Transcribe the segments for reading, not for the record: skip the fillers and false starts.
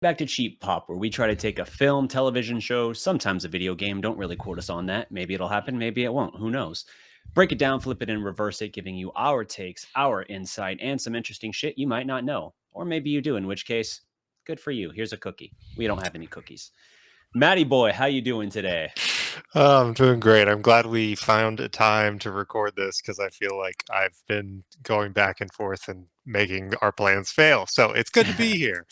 Back to Cheap Pop, where we try to take a film, television show, sometimes a video game. Don't really quote us on that. Maybe it'll happen, maybe it won't. Who knows? Break it down, flip it, and reverse it, giving you our takes, our insight, and some interesting shit you might not know. Or maybe you do, in which case, good for you. Here's a cookie. We don't have any cookies. Matty boy, how you doing today? I'm doing great. I'm glad we found a time to record this because I feel like I've been going back and forth and making our plans fail. So it's good to be here.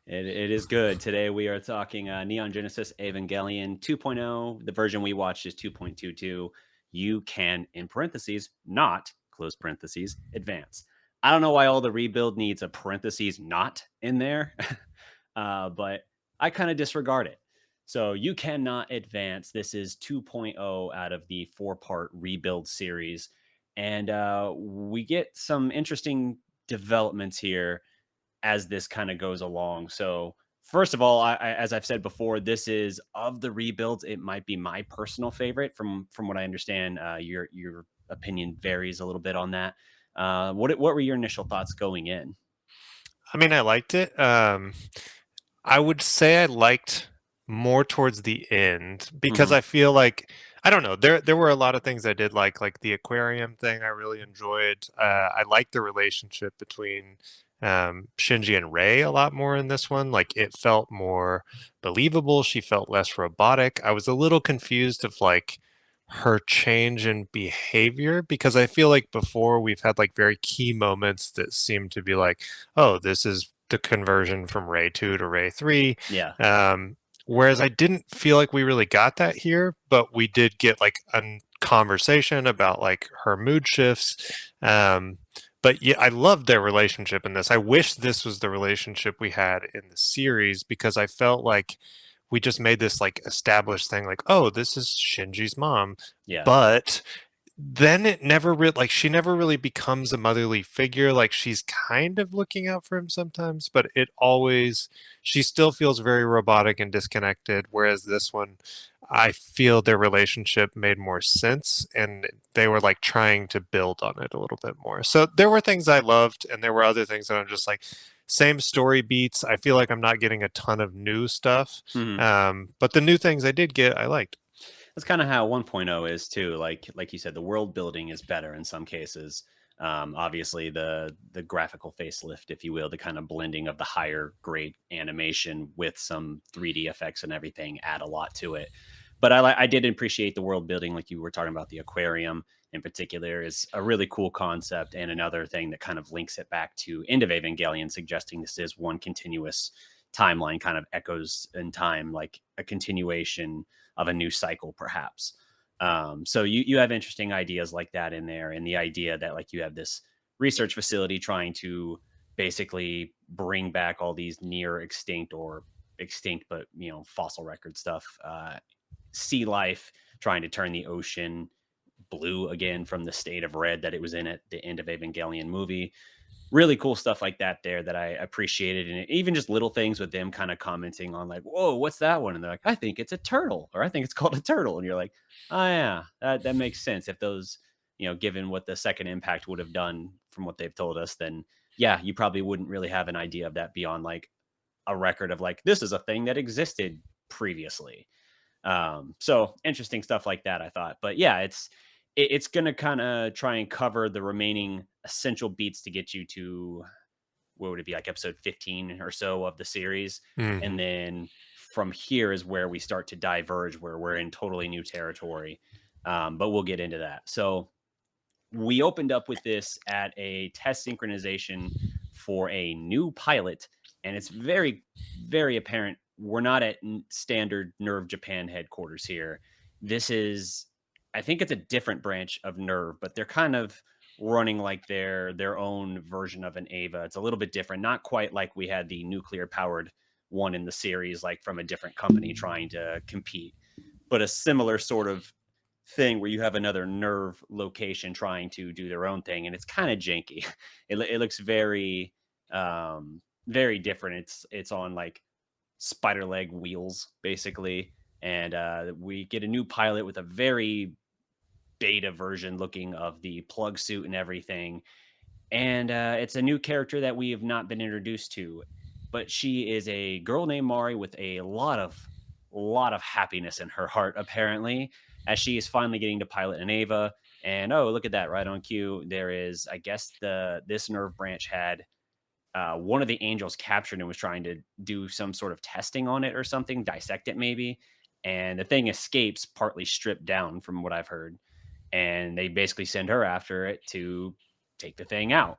It is good. Today we are talking Neon Genesis Evangelion 2.0. The version we watched is 2.22. You can, in parentheses, not, close parentheses, advance. I don't know why all the rebuild needs a parentheses not in there, but I kind of disregard it. So you cannot advance. This is 2.0 out of the four-part rebuild series. And we get some interesting developments here as this kind of goes along. So, first of all, as I've said before, this is of the rebuilds, it might be my personal favorite. From what I understand, your opinion varies a little bit on that. What were your initial thoughts going in? I mean, I liked it. I would say I liked more towards the end because Hmm. I feel like I don't know. There were a lot of things I did like the aquarium thing. I really enjoyed. I liked the relationship between Shinji and Rei a lot more in this one. Like it felt more believable. She felt less robotic. I was a little confused of like her change in behavior because I feel like before we've had like very key moments that seem to be like, oh, this is the conversion from Ray 2 to Ray 3. Yeah. Um, Whereas I didn't feel like we really got that here, but we did get like a conversation about like her mood shifts. But yeah, I loved their relationship in this. I wish this was the relationship we had in the series because I felt like we just made this like established thing like, oh, this is Shinji's mom. Yeah. But then it never really like she never really becomes a motherly figure. Like she's kind of looking out for him sometimes, but it always she still feels very robotic and disconnected. Whereas this one, I feel their relationship made more sense and they were like trying to build on it a little bit more. So there were things I loved and there were other things that I'm just like same story beats. I feel like I'm not getting a ton of new stuff. Hmm. But the new things I did get, I liked. That's kind of how 1.0 is too. Like you said, the world building is better in some cases. Obviously, the graphical facelift, if you will, the kind of blending of the higher grade animation with some 3D effects and everything add a lot to it. But I did appreciate the world building, like you were talking about the aquarium in particular, is a really cool concept and another thing that kind of links it back to End of Evangelion, suggesting this is one continuous timeline, kind of echoes in time, like a continuation of a new cycle, perhaps. So you have interesting ideas like that in there, and the idea that like you have this research facility trying to basically bring back all these near extinct or extinct, but fossil record stuff, sea life, trying to turn the ocean blue again from the state of red that it was in at the end of Evangelion movie. Really cool stuff like that there that I appreciated, and even just little things with them kind of commenting on like, "Whoa, what's that one?" And they're like, "I think it's a turtle," or "I think it's called a turtle," and you're like, "Oh yeah, that makes sense." If those, given what the second impact would have done from what they've told us, then yeah, you probably wouldn't really have an idea of that beyond like a record of like this is a thing that existed previously. So interesting stuff like that, I thought. But yeah, it's gonna kind of try and cover the remaining essential beats to get you to what would it be like episode 15 or so of the series, and Hmm. then from here is where we start to diverge, where we're in totally new territory. But we'll get into that. So we opened up with this at a test synchronization for a new pilot, and it's very, very apparent we're not at standard Nerve Japan headquarters here. This is, I think it's a different branch of Nerve, but they're kind of running like their own version of an Ava. It's a little bit different, not quite like we had the nuclear powered one in the series, like from a different company trying to compete, but a similar sort of thing where you have another nerve location trying to do their own thing, and it's kind of janky. It looks very very different. It's on like spider leg wheels basically, and we get a new pilot with a very beta version looking of the plug suit and everything, and it's a new character that we have not been introduced to. but she is a girl named Mari with a lot of happiness in her heart, apparently, as she is finally getting to pilot an Ava. And oh, look at that! Right on cue, there is, I guess, the this nerve branch had one of the angels captured and was trying to do some sort of testing on it or something, dissect it maybe. And the thing escapes, partly stripped down, from what I've heard. And they basically send her after it to take the thing out.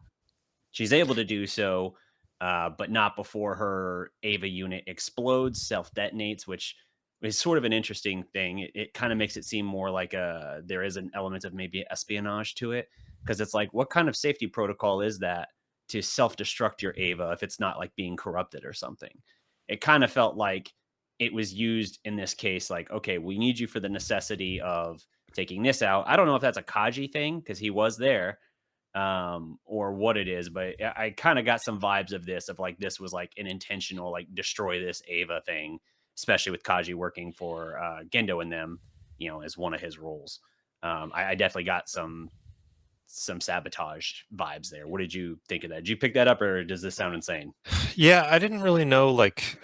She's able to do so, but not before her Ava unit explodes, self detonates, which is sort of an interesting thing. It kind of makes it seem more like there is an element of maybe espionage to it, because it's like, what kind of safety protocol is that to self destruct your Ava if it's not like being corrupted or something? It kind of felt like it was used in this case, like, okay, we need you for the necessity of taking this out. I don't know if that's a Kaji thing because he was there, or what it is, but I kind of got some vibes of this, of like this was like an intentional like destroy this Ava thing, especially with Kaji working for Gendo and them, as one of his roles. I definitely got some sabotage vibes there. What did you think of that? Did you pick that up, or does this sound insane? Yeah, I didn't really know, like,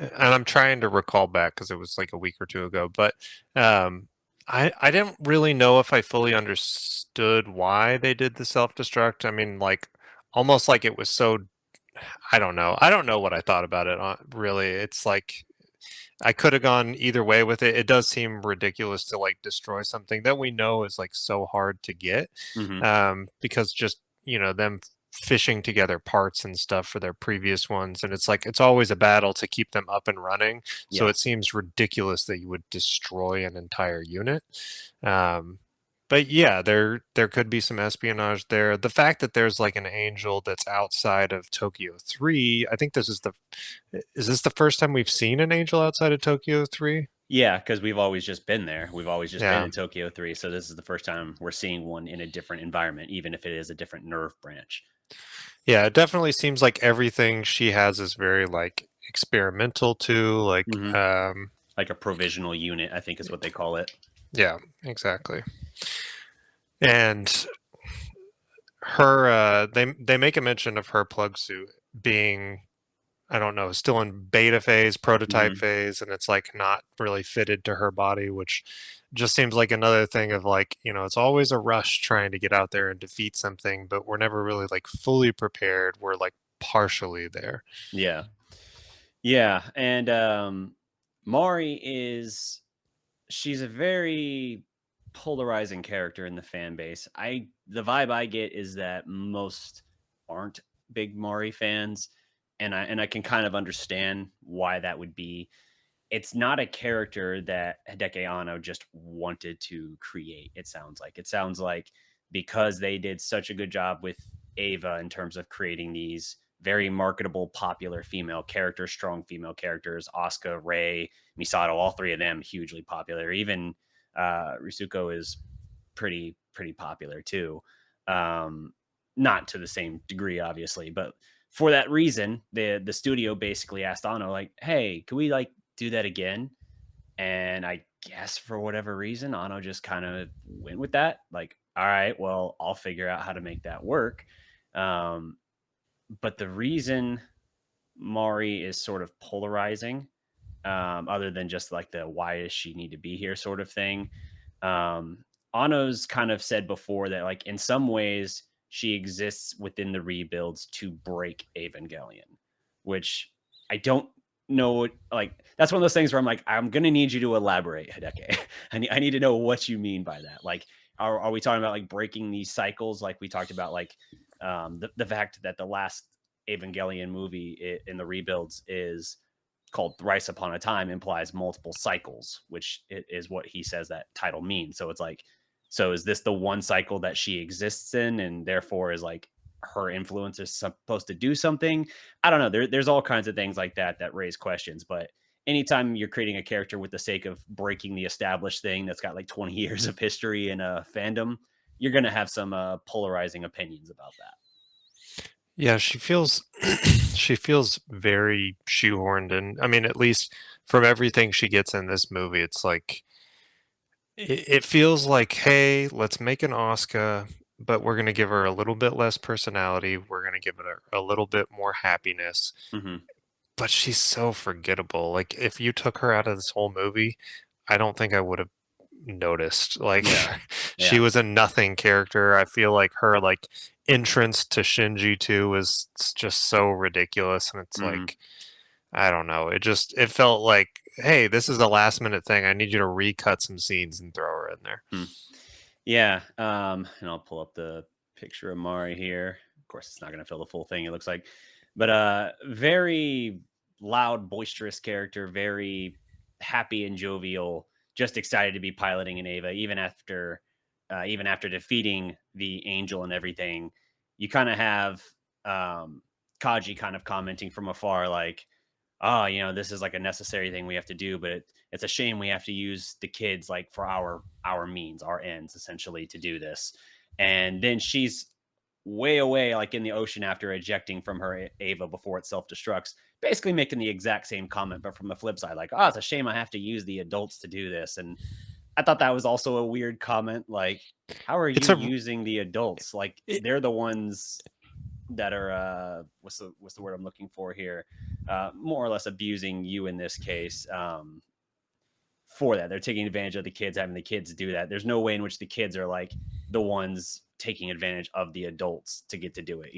and I'm trying to recall back because it was like a week or two ago, but um, I didn't really know if I fully understood why they did the self-destruct. I mean, like, almost like it was so. I don't know. I don't know what I thought about it. Really, it's like I could have gone either way with it. It does seem ridiculous to like destroy something that we know is like so hard to get, Hmm. because just them fishing together parts and stuff for their previous ones, and it's like it's always a battle to keep them up and running. So Yeah. it seems ridiculous that you would destroy an entire unit. Um, but yeah, there could be some espionage there. The fact that there's like an angel that's outside of Tokyo 3, I think this is this the first time we've seen an angel outside of Tokyo 3? Yeah, because we've always just been there. We've always just been Yeah. in Tokyo 3. So this is the first time we're seeing one in a different environment, even if it is a different nerve branch. Yeah, it definitely seems like everything she has is very like experimental too, like Hmm. Like a provisional unit, I think is what they call it. yeah, exactly. And her they make a mention of her plug suit being, I don't know, still in beta phase, prototype Hmm. phase, and it's like not really fitted to her body, which just seems like another thing of like, it's always a rush trying to get out there and defeat something, but we're never really like fully prepared. We're like partially there. Yeah. Yeah. And Mari is she's a very polarizing character in the fan base. The vibe I get is that most aren't big Mari fans, and I can kind of understand why that would be. It's not a character that Hideki Anno just wanted to create. It sounds like because they did such a good job with Ava in terms of creating these very marketable, popular female characters, strong female characters, Asuka, Rei, Misato, all three of them hugely popular. Even Risuko is pretty popular too. Um, Not to the same degree, obviously, but for that reason, the studio basically asked Anno, like, "Hey, can we like do that again?" And I guess for whatever reason, Anno just kind of went with that. Like, all right, well, I'll figure out how to make that work. Um, but the reason Mari is sort of polarizing, other than just like the why does she need to be here sort of thing. Ano's kind of said before that, like, in some ways, she exists within the rebuilds to break Evangelion, which I don't know. Like, that's one of those things where I'm like, I'm going to need you to elaborate, Hideki. I need to know what you mean by that. Like, are we talking about like breaking these cycles? Like we talked about, like, the fact that the last Evangelion movie in the rebuilds is called Thrice Upon a Time implies multiple cycles, which is what he says that title means. So it's like, so is this the one cycle that she exists in, and therefore is like her influence is supposed to do something? I don't know. There's all kinds of things like that raise questions. But anytime you're creating a character with the sake of breaking the established thing that's got like 20 years of history in a fandom, you're gonna have some polarizing opinions about that. Yeah, she feels she feels very shoehorned, and I mean, at least from everything she gets in this movie, it's like it feels like, hey, let's make an Oscar, but we're gonna give her a little bit less personality. We're gonna give it a little bit more happiness, Hmm. but she's so forgettable. Like, if you took her out of this whole movie, I don't think I would have noticed. Like, Yeah, she yeah. was a nothing character. I feel like her, like, entrance to Shinji too was just so ridiculous, and it's Hmm. like, I don't know. It felt like, hey, this is a last minute thing. I need you to recut some scenes and throw her in there. Hmm. Yeah, and I'll pull up the picture of Mari here. Of course, it's not going to fill the full thing. It looks like, but very loud, boisterous character, very happy and jovial, just excited to be piloting an Ava, even after defeating the Angel and everything. You kind of have Kaji kind of commenting from afar, like, "Oh, this is like a necessary thing we have to do, but it's a shame we have to use the kids like for our means, our ends, essentially, to do this." And then she's way away, like in the ocean, after ejecting from her Ava before it self destructs, basically making the exact same comment, but from the flip side, like, "Oh, it's a shame I have to use the adults to do this." And I thought that was also a weird comment. Like, how are It's you a using the adults? Like, it, they're the ones that are what's the word I'm looking for here? More or less abusing you in this case. For that, they're taking advantage of the kids, having the kids do that. There's no way in which the kids are like the ones taking advantage of the adults to get to do it.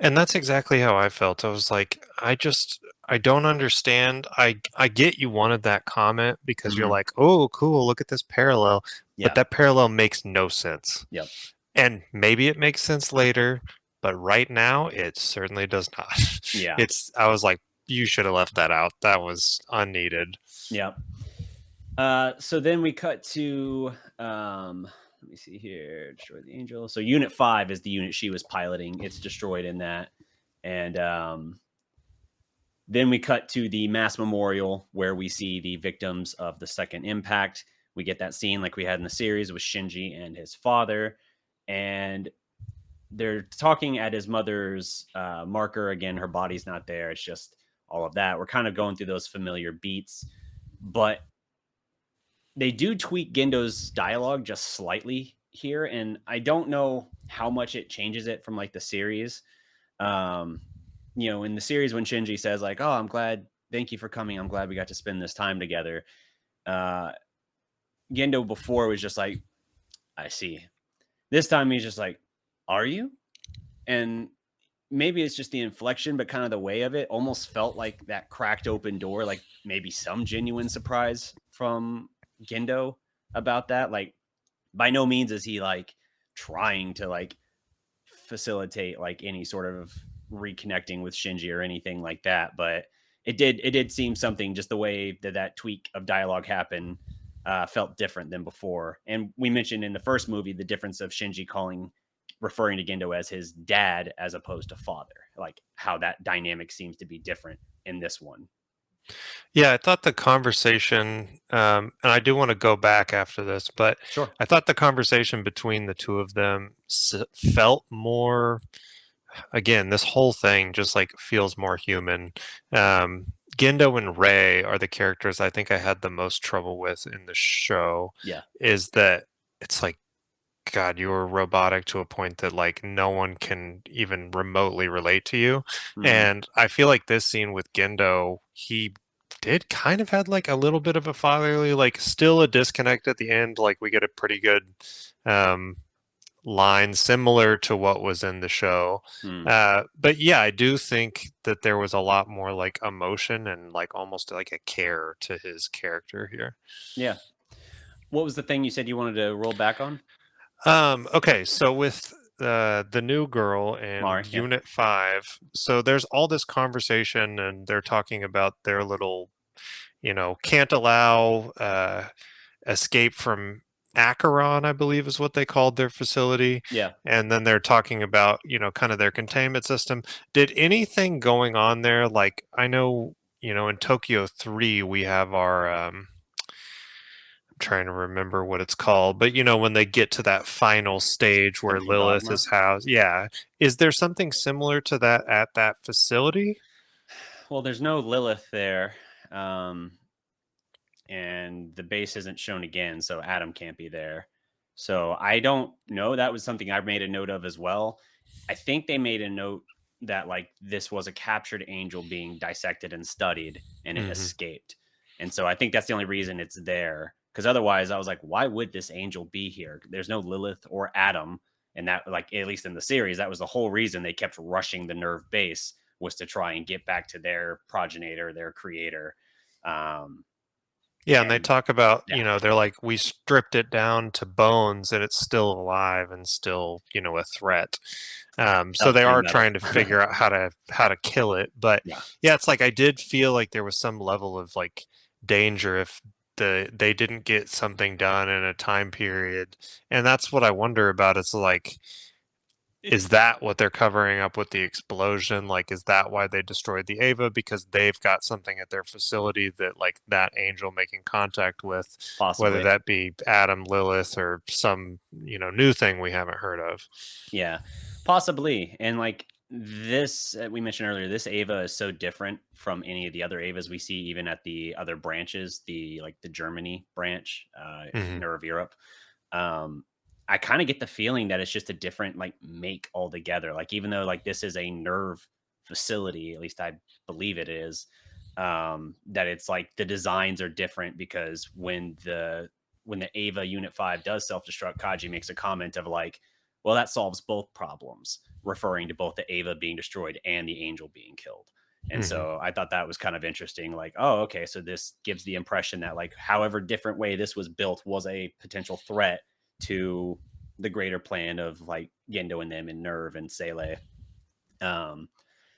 and that's exactly how I felt. I was like, I don't understand. I get you wanted that comment because you're Hmm. like, oh, cool, look at this parallel, but Yeah. that parallel makes no sense. Yep. And maybe it makes sense later, but right now it certainly does not. Yeah. It's I was like, you should have left that out. That was unneeded. Yep. So then we cut to let me see here. Destroy the angel. So Unit 5 is the unit she was piloting. It's destroyed in that. And then we cut to the mass memorial where we see the victims of the second impact. We get that scene like we had in the series with Shinji and his father. And they're talking at his mother's marker. Again, her body's not there. It's just all of that. We're kind of going through those familiar beats. But they do tweak Gendo's dialogue just slightly here. And I don't know how much it changes it from like the series. Um, in the series when Shinji says like, "Oh, I'm glad, thank you for coming. I'm glad we got to spend this time together." Uh, Gendo before was just like, "I see." This time he's just like, "Are you?" And maybe it's just the inflection, but kind of the way of it almost felt like that cracked open door, like maybe some genuine surprise from Gendo about that. Like, by no means is he like trying to like facilitate like any sort of reconnecting with Shinji or anything like that. But it did seem something, just the way that tweak of dialogue happened felt different than before. And we mentioned in the first movie the difference of Shinji referring to Gendo as his dad as opposed to father, like how that dynamic seems to be different in this one. Yeah, I thought the conversation, and I do want to go back after this, but Sure. I thought the conversation between the two of them felt more, again, this whole thing just like feels more human. Gendo and Rei are the characters I think I had the most trouble with in the show, Yeah. is that it's like, God, you were robotic to a point that like no one can even remotely relate to you. Hmm. And I feel like this scene with Gendo, he did kind of had like a little bit of a fatherly, like still a disconnect at the end. Like we get a pretty good um, line similar to what was in the show. Hmm. But yeah, I do think that there was a lot more like emotion and like almost like a care to his character here. Yeah. What was the thing you said you wanted to roll back on? Okay, so with the new girl and Mari. Yeah. Unit 5, so there's all this conversation, and they're talking about their little, can't allow escape from Acheron, I believe is what they called their facility. Yeah. And then they're talking about, kind of their containment system. Did anything going on there, like I know, in Tokyo 3, we have our trying to remember what it's called, but when they get to that final stage where Central Lilith dogma. is housed, yeah. Is there something similar to that at that facility? Well, there's no Lilith there. Um, and the base isn't shown again, so Adam can't be there. So I don't know. That was something I made a note of as well. I think they made a note. that like this was a captured angel being dissected and studied, and it Hmm. escaped. And so I think that's the only reason it's there. Because otherwise, I was like, why would this angel be here? There's no Lilith or Adam, and that, like, at least in the series, that was the whole reason they kept rushing the nerve base, was to try and get back to their progenitor, their creator. Um, Yeah, and they and talk about, yeah, they're like, we stripped it down to bones and it's still alive and still, a threat. that So was they pretty are metal. trying to figure out how to kill it. But Yeah, yeah, it's like I did feel like there was some level of like danger if they didn't get something done in a time period. And that's what I wonder about. It's like, is that what they're covering up with the explosion? Like, is that why they destroyed the Ava? Because they've got something at their facility that, like, that angel making contact with, whether possibly. that be Adam, Lilith, or some, new thing we haven't heard of. Yeah, possibly. And like this, we mentioned earlier, this Ava is so different from any of the other Avas we see, even at the other branches, the like the Germany branch, Hmm. Nerve Europe. Um, I kind of get the feeling that it's just a different like make altogether. Like even though like this is a nerve facility, at least I believe it is, that it's like the designs are different because when the Ava Unit 5 does self-destruct, Kaji makes a comment of like, well, that solves both problems, referring to both the Ava being destroyed and the angel being killed. And Hmm. so I thought that was kind of interesting. Like, oh, okay, so this gives the impression that like however different way this was built was a potential threat to the greater plan of like Gendo and them and Nerve and SEELE. Um,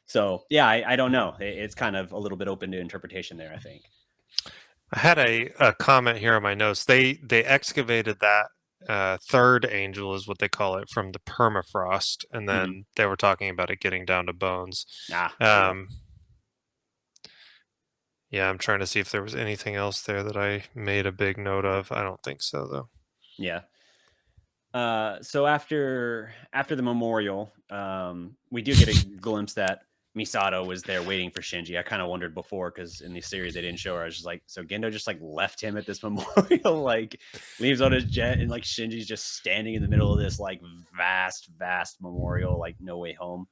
so yeah, I don't know. It's kind of a little bit open to interpretation there, I think. I had a comment here on my notes. They excavated that third angel, is what they call it, from the permafrost, and Hmm. then they were talking about it getting down to bones. Ah, there you go. Um, Yeah, I'm trying to see if there was anything else there that I made a big note of. I don't think so, though. Yeah. So after the memorial, we do get a glimpse that Misato was there waiting for Shinji. I kind of wondered before because in the series they didn't show her. I was just like, so Gendo just like left him at this memorial, like leaves on his jet, and like Shinji's just standing in the middle of this like vast memorial, like No Way Home.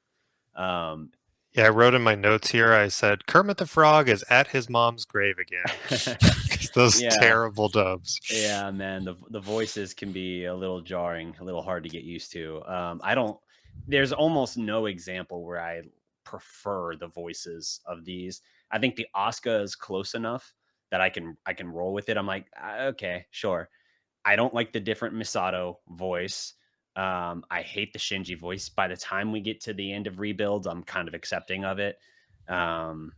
Um, Yeah, I wrote in my notes here, I said, Kermit the Frog is at his mom's grave again. 'Cause those yeah, terrible dubs. yeah, man, the voices can be a little jarring, a little hard to get used to. I don't. There's almost no example where I prefer the voices of these. I think the Asuka is close enough that I can roll with it. I'm like, okay, sure. I don't like the different Misato voice. I hate the Shinji voice. By the time we get to the end of rebuilds, I'm kind of accepting of it. Um,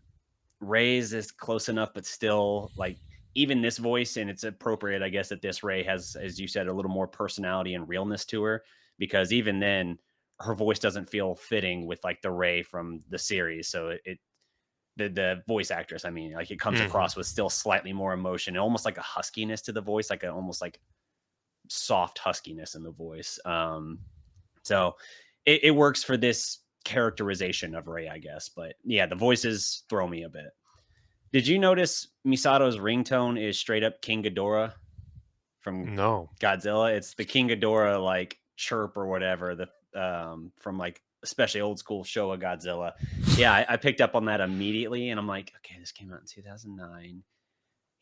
Ray's is close enough, but still, like, even this voice, and it's appropriate, I guess, that this Ray has, as you said, a little more personality and realness to her, because even then, her voice doesn't feel fitting with like the Ray from the series. So the voice actress, I mean, like it comes Hmm. across with still slightly more emotion, and almost like a huskiness to the voice, like a almost like soft huskiness in the voice. So it works for this characterization of Ray, I guess. But yeah, the voices throw me a bit. Did you notice Misato's ringtone is straight up King Ghidorah from No. Godzilla? It's the King Ghidorah like chirp or whatever, the from like especially old school Showa Godzilla. Yeah, I picked up on that immediately, and I'm like, okay, this came out in 2009.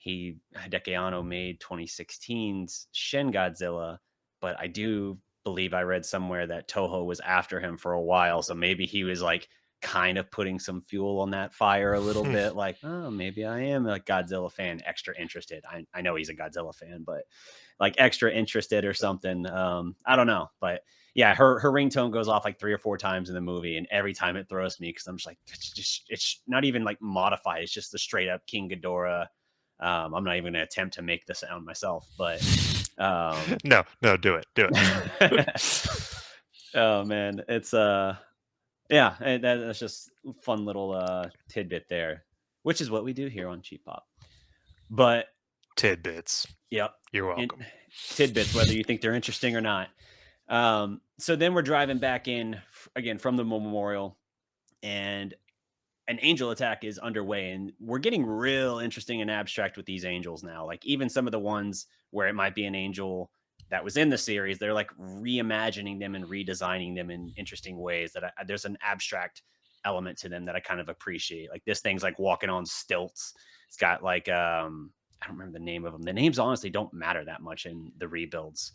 Hideki Anno made 2016's Shin Godzilla, but I do believe I read somewhere that Toho was after him for a while, so maybe he was like kind of putting some fuel on that fire a little bit, like, oh, maybe I am a Godzilla fan, extra interested. I know he's a Godzilla fan, but like extra interested or something. I don't know, but yeah, her ringtone goes off like 3 or 4 times in the movie, and every time it throws me because I'm just like, it's not even like modified. It's just the straight up King Ghidorah. I'm not even going to attempt to make the sound myself, but No, no, do it. Do it. oh man, it's yeah, that's just a fun little tidbit there, which is what we do here on Cheap Pop. But Tidbits. yep, You're in, welcome. tidbits, whether you think they're interesting or not. So then we're driving back in again from the memorial, and an angel attack is underway, and we're getting real interesting and abstract with these angels now. Like even some of the ones where it might be an angel that was in the series, they're like reimagining them and redesigning them in interesting ways that there's an abstract element to them that I kind of appreciate. Like this thing's like walking on stilts. It's got like I don't remember the name of them. The names honestly don't matter that much in the rebuilds.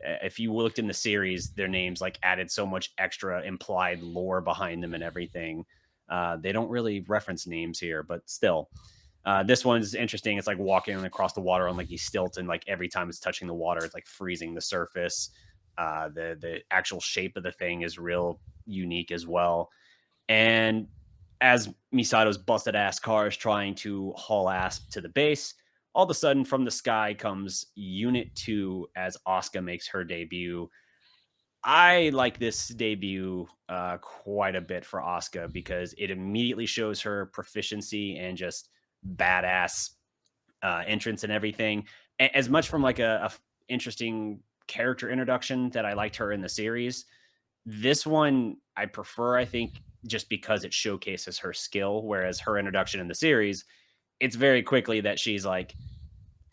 If you looked in the series, their names like added so much extra implied lore behind them and everything. They don't really reference names here, but still. This one's interesting. It's like walking across the water on like these stilts, and like every time it's touching the water, it's like freezing the surface. The actual shape of the thing is real unique as well. And as Misato's busted ass car is trying to haul ass to the base, all of a sudden from the sky comes Unit 2 as Asuka makes her debut. I like this debut quite a bit for Asuka because it immediately shows her proficiency and just badass entrance and everything. As much from like a interesting character introduction that I liked her in the series, this one I prefer, I think, just because it showcases her skill. Whereas her introduction in the series, it's very quickly that she's like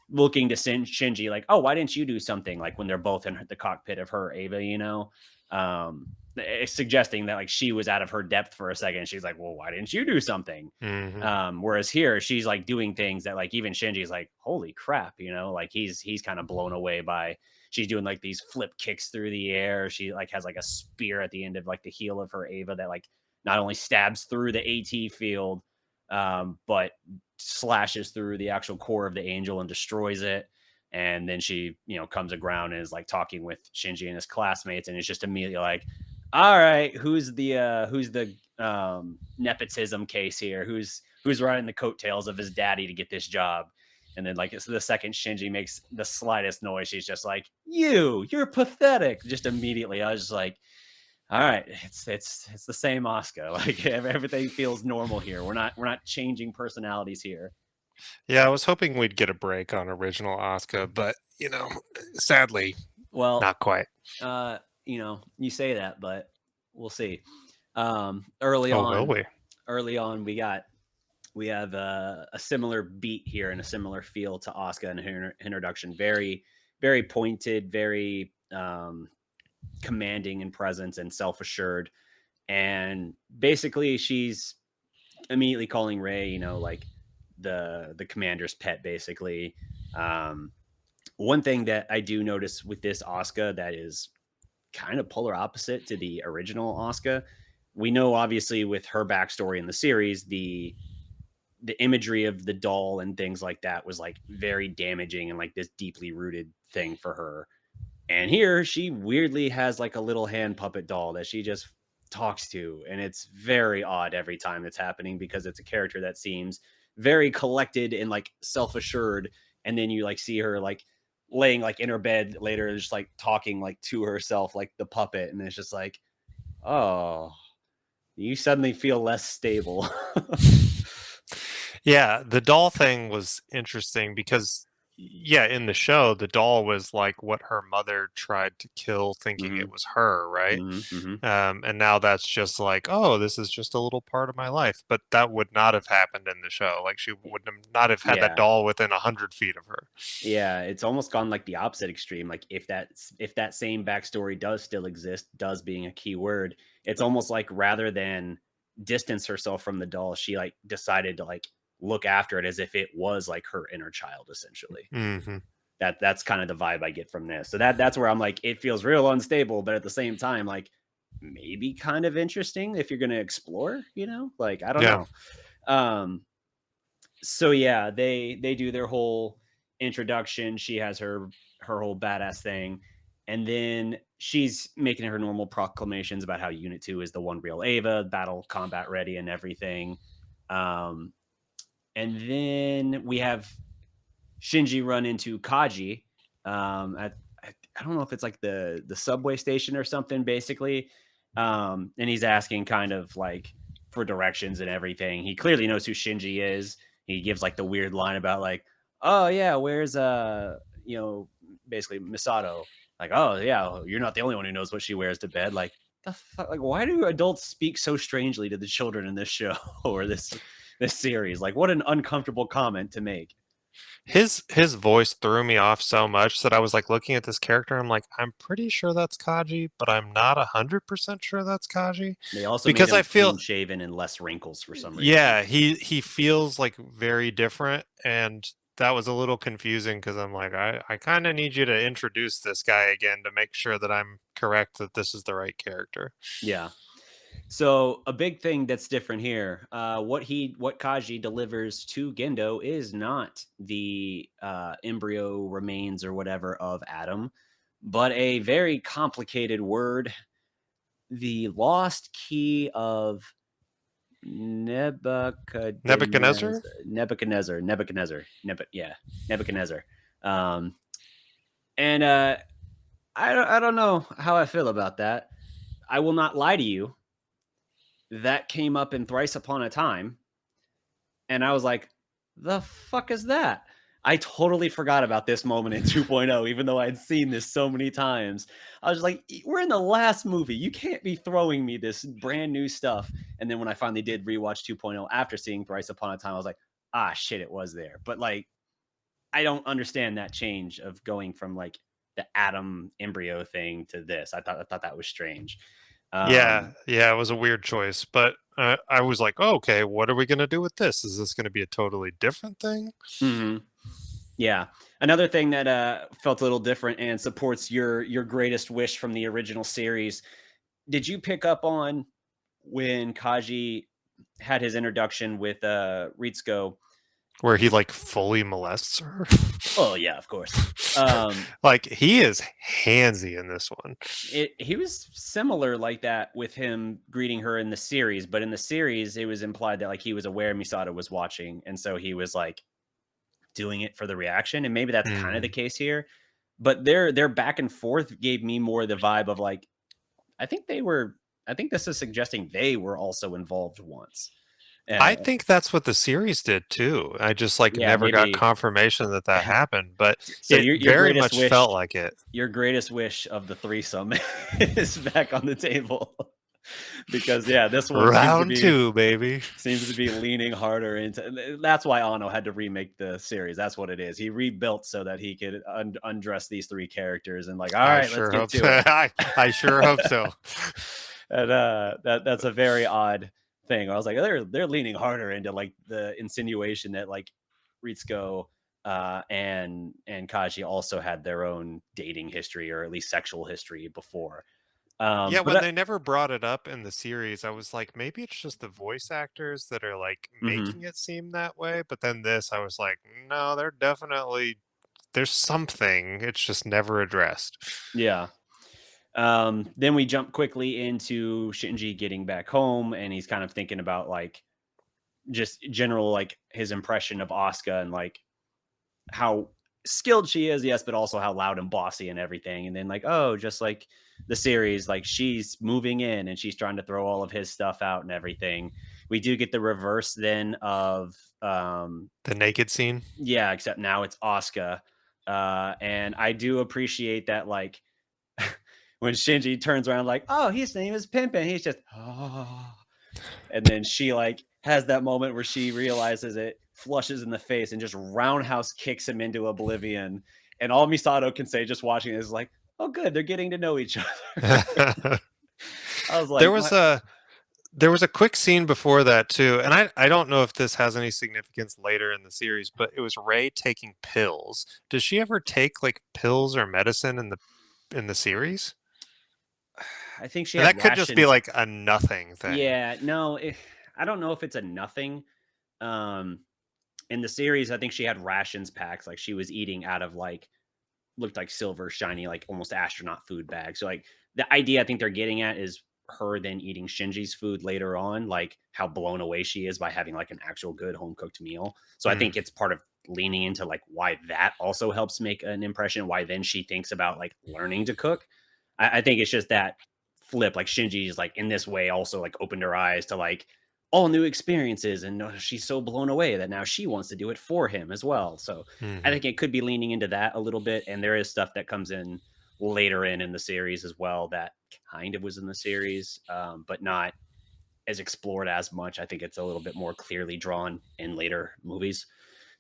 looking to Shinji, like, oh, why didn't you do something? Like when they're both in the cockpit of her Ava, suggesting that like she was out of her depth for a second. She's like, well, why didn't you do something? Whereas here she's like doing things that like even Shinji's like, holy crap, like he's kind of blown away by. She's doing like these flip kicks through the air. She like has like a spear at the end of like the heel of her Ava that like not only stabs through the AT field, but slashes through the actual core of the angel and destroys it. And then she, comes aground and is like talking with Shinji and his classmates, and it's just immediately like, all right, who's the nepotism case here? Who's riding the coattails of his daddy to get this job? And then like it's the second Shinji makes the slightest noise, she's just like, you're pathetic. Just immediately, I was just like, all right, it's the same Asuka. Like everything feels normal here. We're not changing personalities here. Yeah, I was hoping we'd get a break on original Asuka, but sadly, Well, not quite. You say that, but we'll see. Early Oh, will on, we? we have a similar beat here and a similar feel to Asuka in her introduction. Very, very pointed, very commanding in presence and self-assured. And basically she's immediately calling Rei, like the commander's pet, basically. One thing that I do notice with this Asuka that is kind of polar opposite to the original Asuka. We know obviously with her backstory in the series, the imagery of the doll and things like that was like very damaging and like this deeply rooted thing for her. And here she weirdly has like a little hand puppet doll that she just talks to. And it's very odd every time it's happening because it's a character that seems very collected and like self-assured. And then you like see her like laying like in her bed later, just like talking like to herself, like the puppet. And it's just like, oh, you suddenly feel less stable. Yeah, the doll thing was interesting because, in the show, the doll was like what her mother tried to kill, thinking it was her, right? And now that's just like, oh, this is just a little part of my life. But that would not have happened in the show. Like she would not have had that Yeah. doll within 100 feet of her. Yeah, it's almost gone like the opposite extreme. Like if that same backstory does still exist, does being a key word, it's almost like rather than distance herself from the doll, she like decided to like look after it as if it was like her inner child, essentially. That's kind of the vibe I get from this. So that's where I'm like, it feels real unstable, but at the same time, like maybe kind of interesting if you're gonna explore, like I don't know. So yeah, they do their whole introduction. She has her whole badass thing, and then she's making her normal proclamations about how Unit 2 is the one real Ava, battle combat ready and everything. And then we have Shinji run into Kaji at I don't know if it's like the subway station or something, basically. And he's asking kind of like for directions and everything. He clearly knows who Shinji is. He gives like the weird line about like, oh yeah, where's basically Misato. Like, oh yeah, you're not the only one who knows what she wears to bed. Like, the fuck? Like, why do adults speak so strangely to the children in this show or this series? Like, what an uncomfortable comment to make. His voice threw me off so much that I was like looking at this character. I'm like, I'm pretty sure that's Kaji, but I'm not 100% sure that's Kaji They also made because I him feel clean shaven and less wrinkles for some reason. yeah, he feels like very different, and that was a little confusing because I'm like, I kind of need you to introduce this guy again to make sure that I'm correct that this is the right character. Yeah. So a big thing that's different here, what Kaji delivers to Gendo is not the embryo remains or whatever of Adam, but a very complicated word, the lost key of Nebuchadnezzar? Nebuchadnezzar. Um, and I don't know how I feel about that. I will not lie to you. That came up in Thrice Upon a Time, and I was like, "The fuck is that?" I totally forgot about this moment in 2.0, even though I'd seen this so many times. I was like, "We're in the last movie. You can't be throwing me this brand new stuff." And then when I finally did rewatch 2.0 after seeing Thrice Upon a Time, I was like, "Ah, shit, it was there." But like, I don't understand that change of going from like the atom embryo thing to this. I thought that was strange. Yeah, Um, yeah, it was a weird choice, but I was like, oh, okay, what are we gonna do with this? Is this gonna be a totally different thing? mhm. Yeah. Another thing that felt a little different and supports your greatest wish from the original series. Did you pick up on when Kaji had his introduction with Ritsuko? Where he like fully molests her. Oh yeah, of course. Um, Like he is handsy in this one. he was similar like that with him greeting her in the series, but in the series it was implied that like he was aware Misato was watching, and so he was like doing it for the reaction, and maybe that's kind of the Hmm. case here. But their back and forth gave me more the vibe of like I think they were. I think this is suggesting they were also involved once. I Uh, think that's what the series did too. I just like yeah, never got maybe. confirmation that that happened, but So it your very greatest much wish, felt like it. your greatest wish of the threesome is back on the table, because yeah, this one Round two, baby. seems to be leaning harder into. That's why Ano had to remake the series. That's what it is. He rebuilt so that he could undress these three characters and like, all I right, let's sure get hope to so. it. I sure hope so. And that's a very odd thing. I was like, they're leaning harder into like the insinuation that like Ritsuko and Kaji also had their own dating history or at least sexual history before. Yeah, But when they never brought it up in the series, I was like, maybe it's just the voice actors that are like mhm, making it seem that way. But then this, I was like, no, they're definitely there's something. It's just never addressed. yeah. Then we jump quickly into Shinji getting back home, and he's kind of thinking about like just general like his impression of Asuka and like how skilled she is, yes, but also how loud and bossy and everything. And then like, oh, just like the series, like she's moving in and she's trying to throw all of his stuff out and everything. We do get the reverse then of The naked scene. yeah, except now it's Asuka. And I do appreciate that like when Shinji turns around like, oh, his name is Pimpin. He's just oh. And then she like has that moment where she realizes it, flushes in the face, and just roundhouse kicks him into oblivion. And all Misato can say just watching it is like, "Oh, good, they're getting to know each other." I was there like, was a there was a quick scene before that too, and I don't know if this has any significance later in the series, but it was Rei taking pills. Does she ever take like pills or medicine in the series? I think she And had that could just be rations. like a nothing thing. Yeah, no, I don't know if it's a nothing. Um, in the series, I think she had rations packs. Like she was eating out of like looked like silver, shiny, like almost astronaut food bag. So like the idea I think they're getting at is her then eating Shinji's food later on, like how blown away she is by having like an actual good home cooked meal. So I Hmm. think it's part of leaning into like why that also helps make an impression, why then she thinks about like learning to cook. I think it's just that flip, like Shinji's like in this way also like opened her eyes to like all new experiences and she's so blown away that now she wants to do it for him as well. So I Hmm. think it could be leaning into that a little bit, and there is stuff that comes in later in the series as well that kind of was in the series, but not as explored as much. I think it's a little bit more clearly drawn in later movies.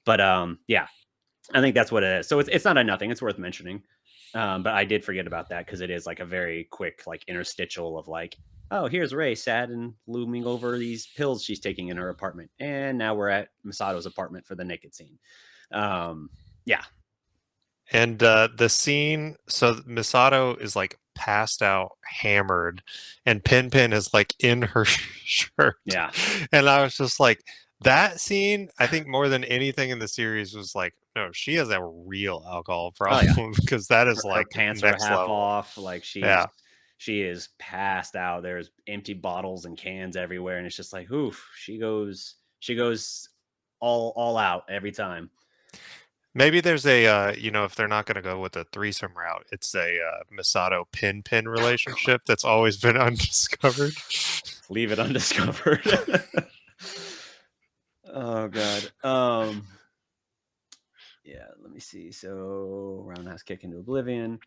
But yeah, I think that's what it is. So it's not a nothing. It's worth mentioning. But I did forget about that because it is like a very quick like interstitial of like, oh, here's Ray sad and looming over these pills she's taking in her apartment, and now we're at Misato's apartment for the naked scene. Um, yeah, And the scene, so Misato is like passed out, hammered, and Pin Pin is like in her shirt. yeah. And I was just like, that scene, I think more than anything in the series was like, no, she has a real alcohol Oh yeah. problem because that is Her like pants are next half level. off. Like Yeah. she is passed out. There's empty bottles and cans everywhere, and it's just like, oof. She goes all out every time. Maybe there's a, if they're not going to go with a threesome route, it's a Misato Pin Pin relationship that's always been undiscovered. Leave it undiscovered. Oh god. Yeah, let me see. So roundhouse kick into oblivion.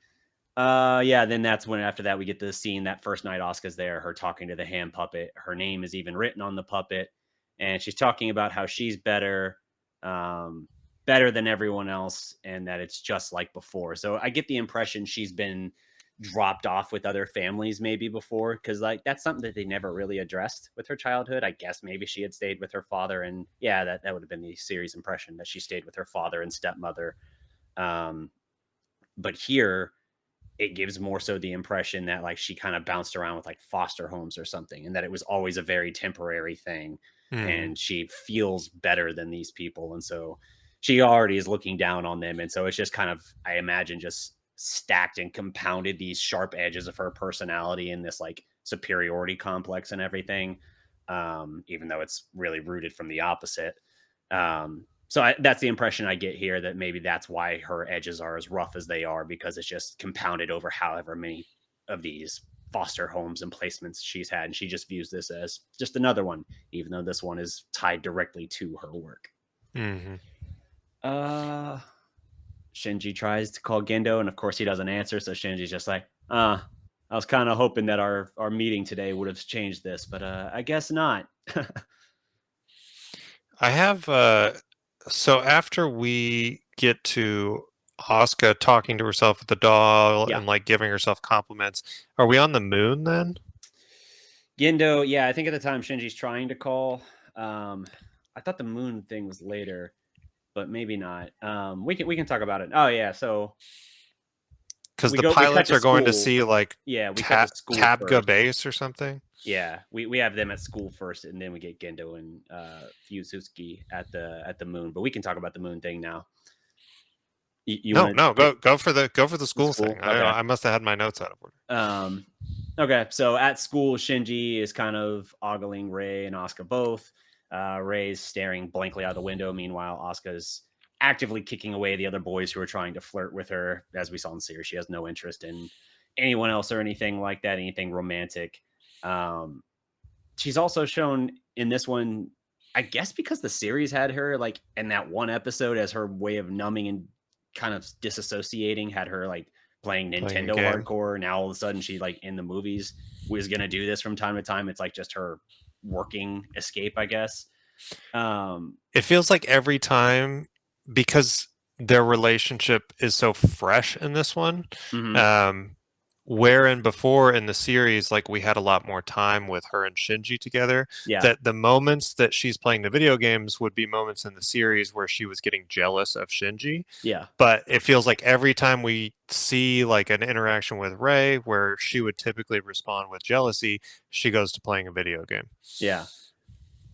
Yeah, then that's when after that we get the scene that first night Asuka's there, her talking to the hand puppet. Her name is even written on the puppet, and she's talking about how she's better, um, better than everyone else, and that it's just like before. So I get the impression she's been dropped off with other families maybe before, because like that's something that they never really addressed with her childhood. I guess maybe she had stayed with her father, and yeah, that would have been the series impression that she stayed with her father and stepmother. Um, but here it gives more so the impression that like she kind of bounced around with like foster homes or something, and that it was always a very temporary thing, Hmm. and she feels better than these people, and so she already is looking down on them, and so it's just kind of, I imagine, just stacked and compounded these sharp edges of her personality in this like superiority complex and everything, even though it's really rooted from the opposite. That's the impression I get here, that maybe that's why her edges are as rough as they are, because it's just compounded over however many of these foster homes and placements she's had. And she just views this as just another one, even though this one is tied directly to her work. Hmm. Uh, Shinji tries to call Gendo, and of course he doesn't answer. So Shinji's just like, I was kind of hoping that our meeting today would have changed this, but I guess not. I have so after we get to Asuka talking to herself with the doll Yeah. and like giving herself compliments, are we on the moon then? Gendo, yeah, I think at the time Shinji's trying to call. Um, I thought the moon thing was later, but maybe not. We can talk about it. Oh yeah, so Because the we cut pilots to are going to school. see like Yeah, we cut to school Tabga first. base or something. Yeah, we have them at school first, and then we get Gendo and Fuyusuki at the moon. But we can talk about the moon thing now. You No, want to no, get go for the the school thing. school? I Okay. I must have had my notes out of order. Um, okay, so at school, Shinji is kind of ogling Rei and Asuka both. Rei's staring blankly out the window. Meanwhile, Asuka's actively kicking away the other boys who are trying to flirt with her. As we saw in the series, she has no interest in anyone else or anything like that, anything romantic. Um, she's also shown in this one, I guess because the series had her like in that one episode as her way of numbing and kind of disassociating, had her like playing Playing a Nintendo game. hardcore. Now all of a sudden she like in the movies was gonna do this from time to time. It's like just her working escape, I guess. Um It feels like every time, because their relationship is so fresh in this one, mhm. um, wherein before in the series, like we had a lot more time with her and Shinji together, Yeah. that the moments that she's playing the video games would be moments in the series where she was getting jealous of Shinji. Yeah. But it feels like every time we see like an interaction with Rei where she would typically respond with jealousy, she goes to playing a video game. Yeah.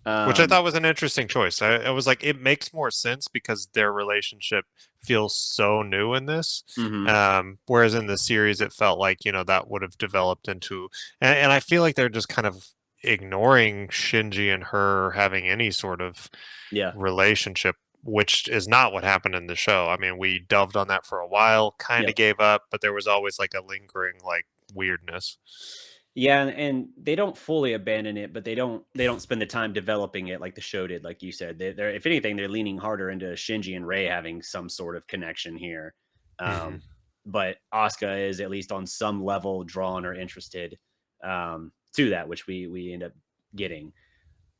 Which I Um thought was an interesting choice. I was like, it makes more sense because their relationship feels so new in this. mhm. Whereas in the series, it felt like, that would have developed into, and I feel like they're just kind of ignoring Shinji and her having any sort of Yeah. relationship, which is not what happened in the show. I mean, we delved on that for a while, kind Yeah. of gave up, but there was always like a lingering like weirdness. Yeah, and they don't fully abandon it, but they don't spend the time developing it like the show did, like you said. They're if anything, they're leaning harder into Shinji and Rei having some sort of connection here. Hmm. Um, but Asuka is at least on some level drawn or interested to that, which we end up getting.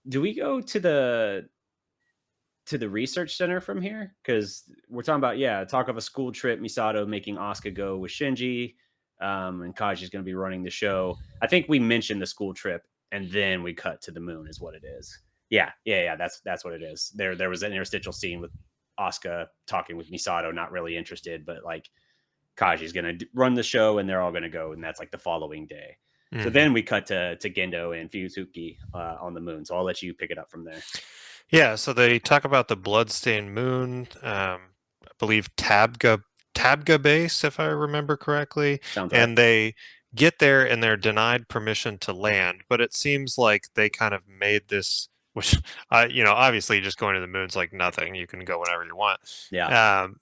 Do we go to the research center from here? Because we're talking about, yeah, talk of a school trip, Misato making Asuka go with Shinji, and Kaji's going to be running the show. I think we mentioned the school trip, and then we cut to the moon, is what it is. Yeah. That's what it is. There was an interstitial scene with Asuka talking with Misato, not really interested, but like Kaji's going to run the show, and they're all going to go, and that's like the following day. So Mhm. then we cut to Gendo and Fuyutsuki on the moon. So I'll let you pick it up from there. Yeah, so they talk about the bloodstained moon. I believe Tabga base, if I remember correctly, Sounds right. and they get there and they're denied permission to land. But it seems like they kind of made this, which obviously just going to the moon's like nothing. You can go whenever you want. Yeah. Um,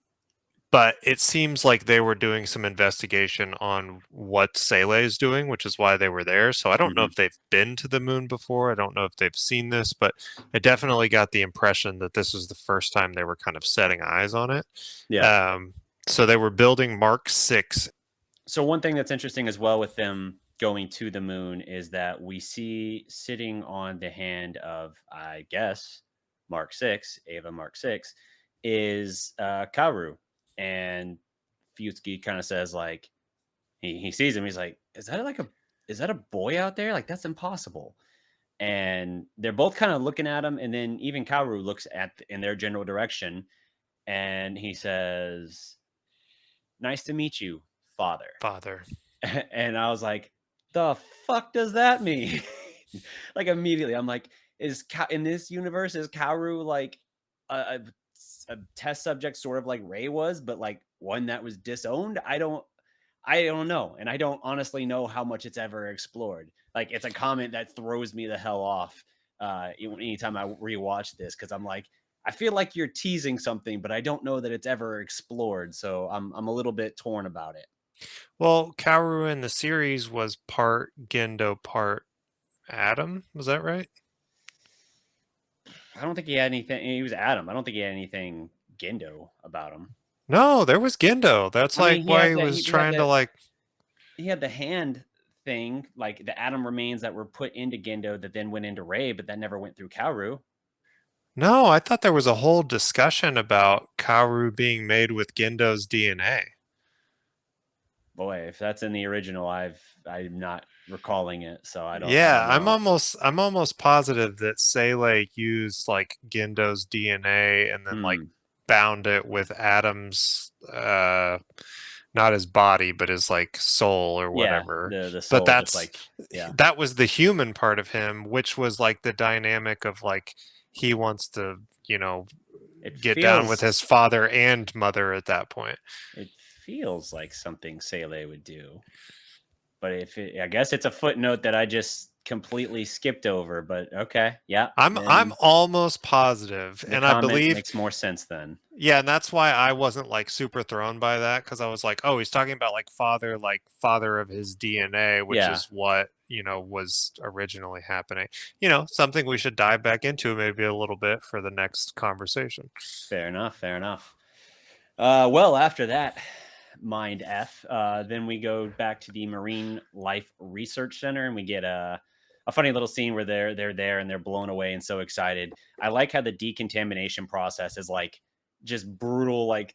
but it seems like they were doing some investigation on what SEELE is doing, which is why they were there. So I don't know Hmm. if they've been to the moon before. I don't know if they've seen this, but I definitely got the impression that this was the first time they were kind of setting eyes on it. Yeah. Um, so they were building Mark 6. So one thing that's interesting as well with them going to the moon is that we see sitting on the hand of, I guess, Mark Six, Ava Mark Six, is Kaworu, and Fuyutsuki kind of says like he sees him, he's like, is that a boy out there? Like that's impossible. And they're both kind of looking at him, and then even Kaworu looks in their general direction, and he says, "Nice to meet you, father." Father. And I was like, "The fuck does that mean?" Like immediately, I'm like, in this universe is Kaoru like a, a test subject, sort of like Rei was, but like one that was disowned? I don't know, and I don't honestly know how much it's ever explored. Like, it's a comment that throws me the hell off anytime I rewatch this because I'm like, I feel like you're teasing something, but I don't know that it's ever explored. So I'm a little bit torn about it. Well, Kaoru in the series was part Gendo, part Adam. Was that right? I don't think he had anything. He was Adam. I don't think he had anything Gendo about him. No, there was Gendo. That's I mean, like why he was trying to like. he had the hand thing, like the Adam remains that were put into Gendo that then went into Rei, but that never went through Kaoru. No, I thought there was a whole discussion about Kaoru being made with Gendo's DNA. Boy, if that's in the original, I'm not recalling it, so I Yeah, don't I'm know. almost positive that SEELE used like Gendo's DNA and then like Hmm. bound it with Adam's not his body, but his like soul or Yeah, whatever. the But soul just that's like yeah. that was the human part of him, which was like the dynamic of like he wants to, It get down with feels his father and mother at that point. it feels like something Sele would do. But I guess it's a footnote that I just completely skipped over, but okay. Yeah, I'm then almost positive, the and I comment believe, makes more sense then. yeah, and that's why I wasn't like super thrown by that because I was like, oh, he's talking about like father of his DNA, which Yeah, is what was originally happening. Something we should dive back into maybe a little bit for the next conversation. fair enough, fair enough. Well, after that, mind F, then we go back to the Marine Life Research Center, and we get a funny little scene where they're there and they're blown away and so excited. I like how the decontamination process is like just brutal, like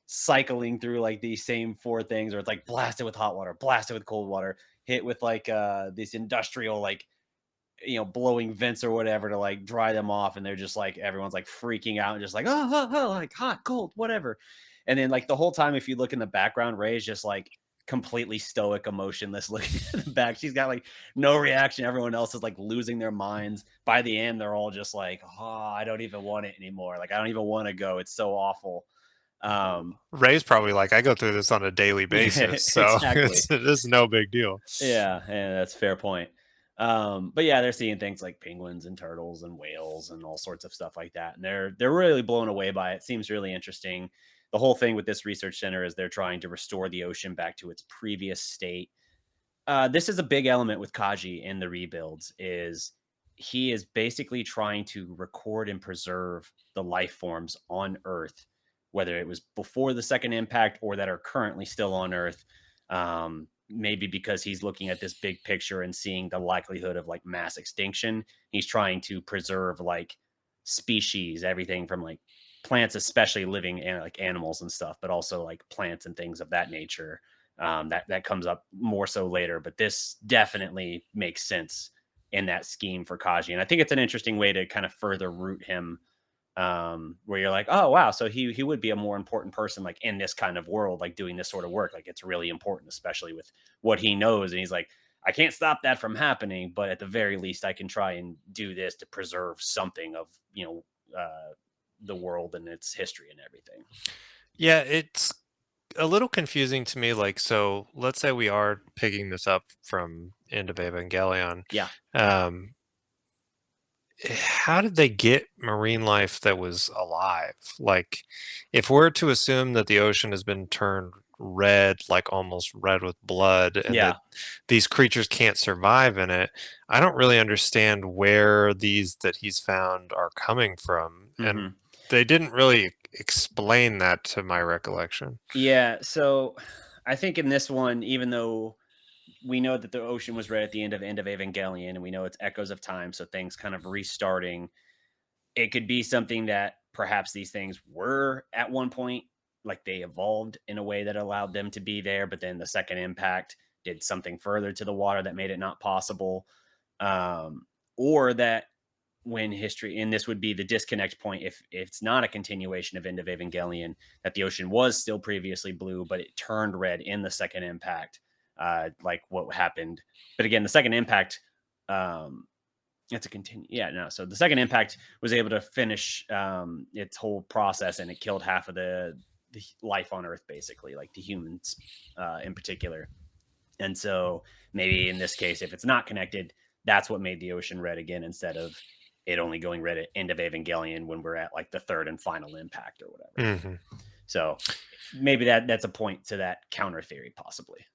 cycling through like these same four things, or it's like blasted with hot water, blasted with cold water, hit with like this industrial like blowing vents or whatever to like dry them off, and they're just like everyone's like freaking out and just like like hot, cold, whatever. And then like the whole time, if you look in the background, Ray is just like completely stoic, emotionless, looking at the back. She's got like no reaction. Everyone else is like losing their minds. By the end, they're all just like, oh, I don't even want it anymore. Like I don't even want to go. It's so awful. Ray's probably like, I go through this on a daily Yeah, basis, so exactly. it is no big deal. Yeah, that's a fair point. But yeah, they're seeing things like penguins and turtles and whales and all sorts of stuff like that, and they're really blown away by it. Seems really interesting. The whole thing with this research center is they're trying to restore the ocean back to its previous state. This is a big element with Kaji in the rebuilds. Is he is basically trying to record and preserve the life forms on Earth, whether it was before the second impact or that are currently still on Earth. Maybe because he's looking at this big picture and seeing the likelihood of like mass extinction, he's trying to preserve like species, everything from like plants, especially living and like animals and stuff, but also like plants and things of that nature. That comes up more so later, but this definitely makes sense in that scheme for Kaji, and I think it's an interesting way to kind of further root him, where you're like, oh wow, so he would be a more important person like in this kind of world, like doing this sort of work. Like it's really important, especially with what he knows. And he's like, I can't stop that from happening, but at the very least, I can try and do this to preserve something of the world and its history and everything. Yeah, it's a little confusing to me. Like, so let's say we are picking this up from End of Evangelion. Yeah. Um, how did they get marine life that was alive? Like, if we're to assume that the ocean has been turned red, like almost red with blood, and that Yeah. these creatures can't survive in it, I don't really understand where these that he's found are coming from. And Hmm. they didn't really explain that to my recollection. Yeah. So I think in this one, even though we know that the ocean was red at the end of Evangelion, and we know it's echoes of time, so things kind of restarting. It could be something that perhaps these things were at one point, like they evolved in a way that allowed them to be there, but then the second impact did something further to the water that made it not possible. Um, or that when history, and this would be the disconnect point if it's not a continuation of End of Evangelion, that the ocean was still previously blue, but it turned red in the second impact, like what happened. But again, the second impact, um, it's a continue. Yeah, no. So the second impact was able to finish its whole process, and it killed half of the life on Earth, basically, like the humans in particular. And so maybe in this case, if it's not connected, that's what made the ocean red again, instead of it only going red at end of Evangelion when we're at like the third and final impact or whatever. Hmm. So maybe that's a point to that counter theory, possibly.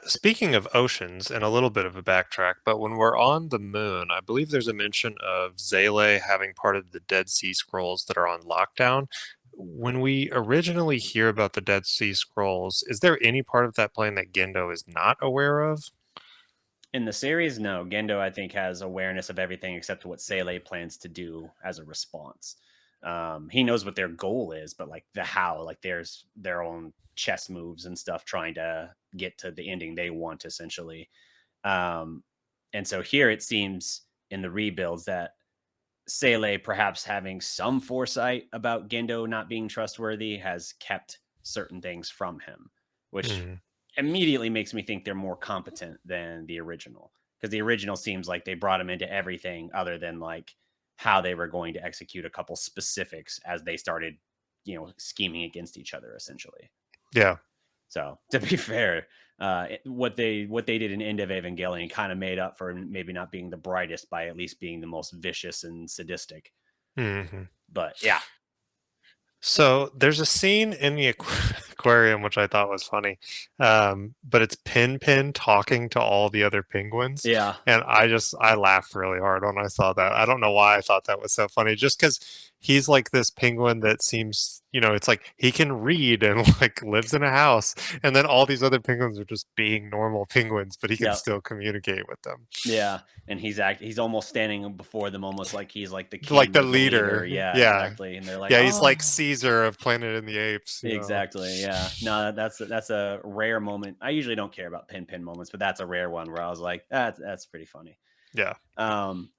Speaking of oceans, and a little bit of a backtrack, but when we're on the moon, I believe there's a mention of SEELE having part of the Dead Sea Scrolls that are on lockdown. When we originally hear about the Dead Sea Scrolls, is there any part of that plane that Gendo is not aware of? In the series, no. Gendo, I think, has awareness of everything except what SEELE plans to do as a response. He knows what their goal is, but like the how, like there's their own chess moves and stuff trying to get to the ending they want, essentially. Um, and so here it seems in the rebuilds that SEELE, perhaps having some foresight about Gendo not being trustworthy, has kept certain things from him, which Mhm. immediately makes me think they're more competent than the original. Because the original seems like they brought him into everything other than like how they were going to execute a couple specifics as they started, scheming against each other, essentially. Yeah. So to be fair, what they did in End of Evangelion kind of made up for maybe not being the brightest by at least being the most vicious and sadistic. Mhm. But yeah, So there's a scene in the aquarium which I thought was funny, but it's Pin talking to all the other penguins, yeah, and I laughed really hard when I saw that. I don't know why I thought that was so funny, just because he's like this penguin that seems, it's like he can read and like lives in a house, and then all these other penguins are just being normal penguins, but he can yeah, still communicate with them, yeah. And he's almost standing before them, almost like he's like the like king the or the leader. leader. Yeah, Yeah, exactly. And they're like, yeah, he's like oh, Caesar of Planet of the Apes. exactly. Yeah. No, that's a rare moment. I usually don't care about pin moments, but that's a rare one where I was like, that's pretty funny. Yeah.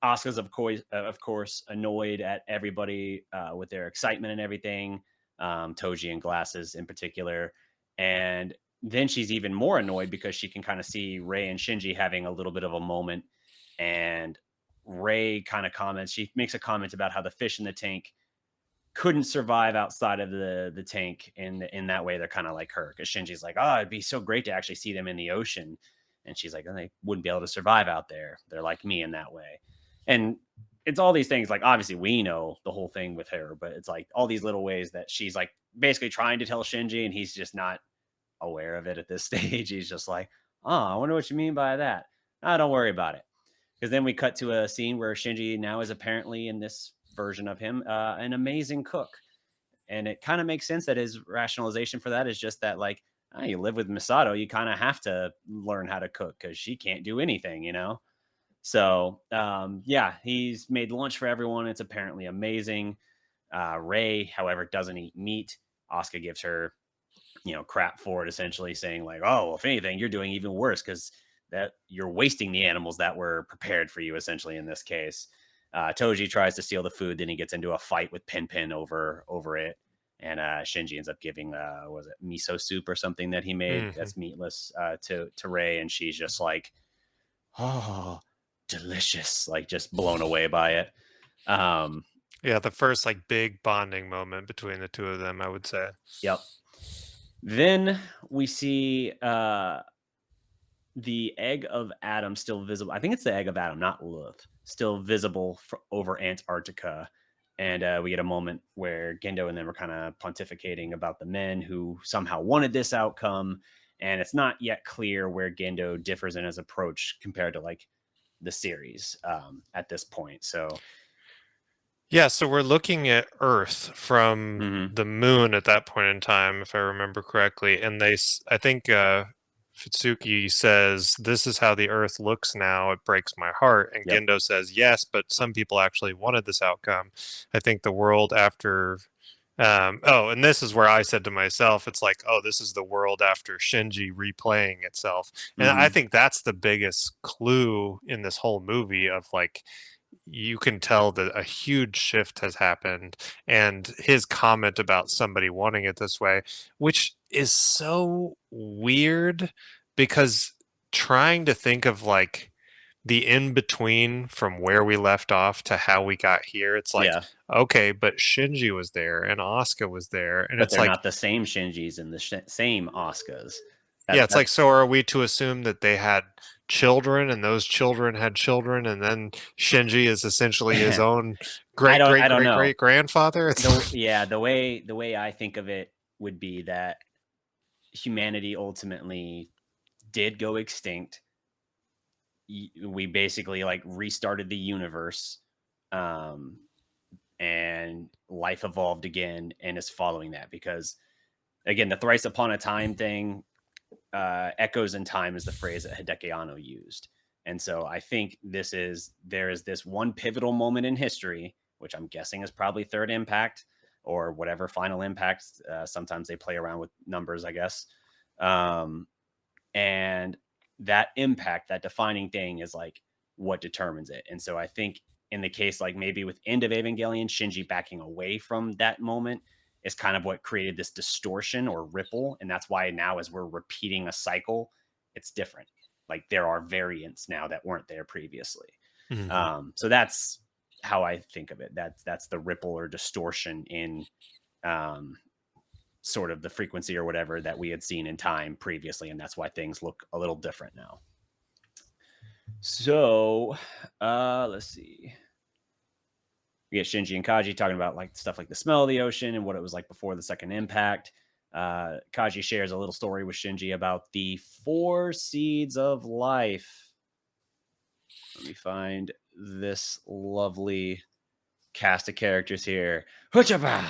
Oscar's of course annoyed at everybody with their excitement and everything. Toji and Glasses in particular, and then she's even more annoyed because she can kind of see Ray and Shinji having a little bit of a moment, and Ray kind of comments. She makes a comment about how the fish in the tank couldn't survive outside of the tank, and in that way they're kind of like her, because Shinji's like, oh, it'd be so great to actually see them in the ocean, and she's like, oh, they wouldn't be able to survive out there, they're like me in that way. And it's all these things, like obviously we know the whole thing with her, but it's like all these little ways that she's like basically trying to tell Shinji, and he's just not aware of it at this stage. He's just like, oh, I wonder what you mean by that. Don't worry about it. Because then we cut to a scene where Shinji now is apparently, in this version of him, an amazing cook. And it kind of makes sense that his rationalization for that is just that, like, you live with Misato, you kind of have to learn how to cook because she can't do anything. So, yeah, he's made lunch for everyone. It's apparently amazing. Rei, however, doesn't eat meat. Asuka gives her, crap for it, essentially saying like, "Oh, well, if anything, you're doing even worse because that you're wasting the animals that were prepared for you." Essentially, in this case, Toji tries to steal the food, then he gets into a fight with Pin over it, and Shinji ends up giving was it miso soup or something that he made Hmm. that's meatless to Rei, and she's just like, "Oh, delicious!" Like just blown away by it. Um, Yeah, the first like big bonding moment between the two of them, I would say. yep. Then we see the egg of Adam still visible. I think it's the egg of Adam, not Lilith, still visible over Antarctica. And we get a moment where Gendo and them are kind of pontificating about the men who somehow wanted this outcome. And it's not yet clear where Gendo differs in his approach compared to like the series at this point. So, Yeah, so we're looking at Earth from mhm. the moon at that point in time, if I remember correctly. And I think Fitsuki says, "This is how the Earth looks now. It breaks my heart." And Yep. Gendo says, "Yes, but some people actually wanted this outcome." I think the world after. Oh, and this is where I said to myself, it's like, oh, this is the world after Shinji replaying itself. And I Hmm. think that's the biggest clue in this whole movie of like, you can tell that a huge shift has happened, and his comment about somebody wanting it this way, which is so weird because trying to think of like the in between from where we left off to how we got here, it's like, Yeah. okay, but Shinji was there and Asuka was there, and But it's they're like, not the same Shinjis and the same Oscars. yeah, it's like, That's so are we to assume that they had children and those children had children, and then Shinji is essentially his own great I great don't great know. great grandfather? It's The way I think of it would be that humanity ultimately did go extinct. We basically like restarted the universe, um, and life evolved again and is following that because again, the thrice upon a time thing, echoes in time is the phrase that Hideki Anno used. And so I think there is this one pivotal moment in history, which I'm guessing is probably third impact or whatever final impact. Sometimes they play around with numbers, I guess. Um, and that impact, that defining thing is like what determines it. And so I think in the case, like maybe with End of Evangelion, Shinji backing away from that moment is kind of what created this distortion or ripple. And that's why now, as we're repeating a cycle, it's different. Like there are variants now that weren't there previously. Mhm. So that's how I think of it. That's the ripple or distortion in um, sort of the frequency or whatever that we had seen in time previously, and that's why things look a little different now. So, let's see. We get Shinji and Kaji talking about like stuff like the smell of the ocean and what it was like before the second impact. Kaji shares a little story with Shinji about the four seeds of life. Let me find this lovely cast of characters here. Huchaba!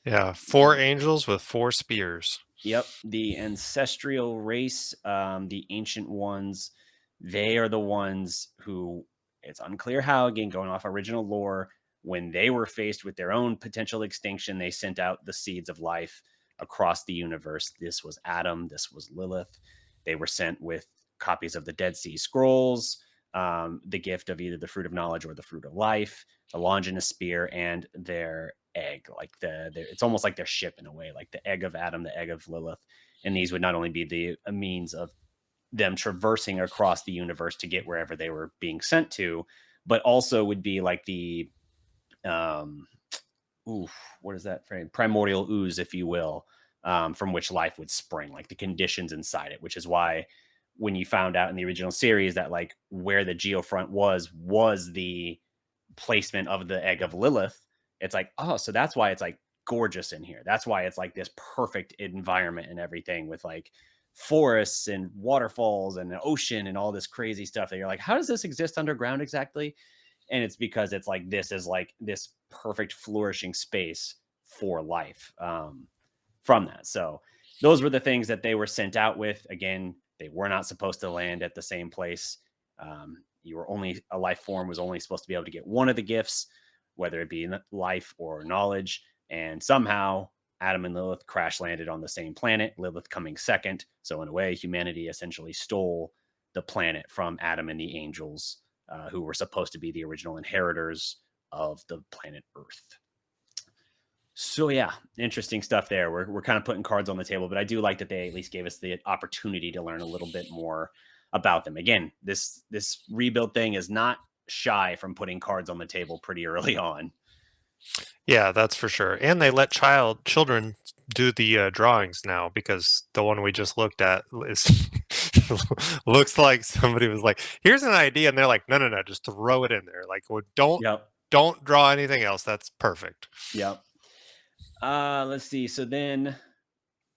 Yeah, four angels with four spears. Yep, the ancestral race, the ancient ones, they are the ones who it's unclear how, again, going off original lore, when they were faced with their own potential extinction, they sent out the seeds of life across the universe. This was Adam, this was Lilith. They were sent with copies of the Dead Sea Scrolls, the gift of either the fruit of knowledge or the fruit of life, the Longinus spear, and their egg. Like it's almost like their ship in a way, like the egg of Adam, the egg of Lilith. And these would not only be a means of them traversing across the universe to get wherever they were being sent to, but also would be like the um oof, what is that frame? Primordial ooze, if you will, from which life would spring, like the conditions inside it, which is why when you found out in the original series that like where the geofront was the placement of the egg of Lilith, it's like, oh, so that's why it's like gorgeous in here. That's why it's like this perfect environment and everything with like forests and waterfalls and an ocean and all this crazy stuff that you're like, how does this exist underground exactly? And it's because it's like this is like this perfect flourishing space for life from that. So those were the things that they were sent out with. Again, they were not supposed to land at the same place. you were only a life form was only supposed to be able to get one of the gifts, whether it be life or knowledge. And somehow Adam and Lilith crash landed on the same planet, Lilith coming second. So in a way, humanity essentially stole the planet from Adam and the angels, who were supposed to be the original inheritors of the planet Earth. So yeah, interesting stuff there. We're kind of putting cards on the table, but I do like that they at least gave us the opportunity to learn a little bit more about them. Again, this rebuild thing is not shy from putting cards on the table pretty early on. Yeah, that's for sure. And they let children do the drawings now, because the one we just looked at is looks like somebody was like, "Here's an idea," and they're like, "No, no, no, just throw it in there. Like, well, Yep. don't draw anything else. That's perfect." Yep. Let's see. So then,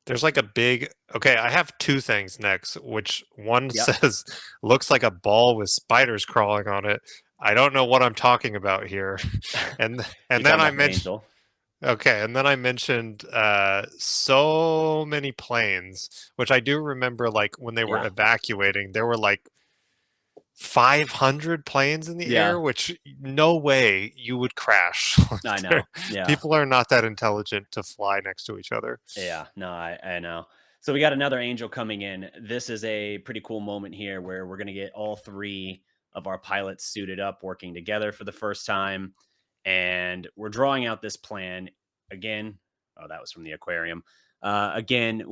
There's like a big okay, I have two things next, which one yep, says looks like a ball with spiders crawling on it. I don't know what I'm talking about here. And you're then talking I about the mentioned angel. okay, and then I mentioned so many planes, which I do remember, like when they were Yeah. evacuating, there were like 500 planes in the Yeah. air, which no way you would crash. I know. Yeah. People are not that intelligent to fly next to each other. Yeah, no, I know. So we got another angel coming in. This is a pretty cool moment here where we're going to get all three of our pilots suited up working together for the first time. And we're drawing out this plan again. Oh, that was from the aquarium. Again,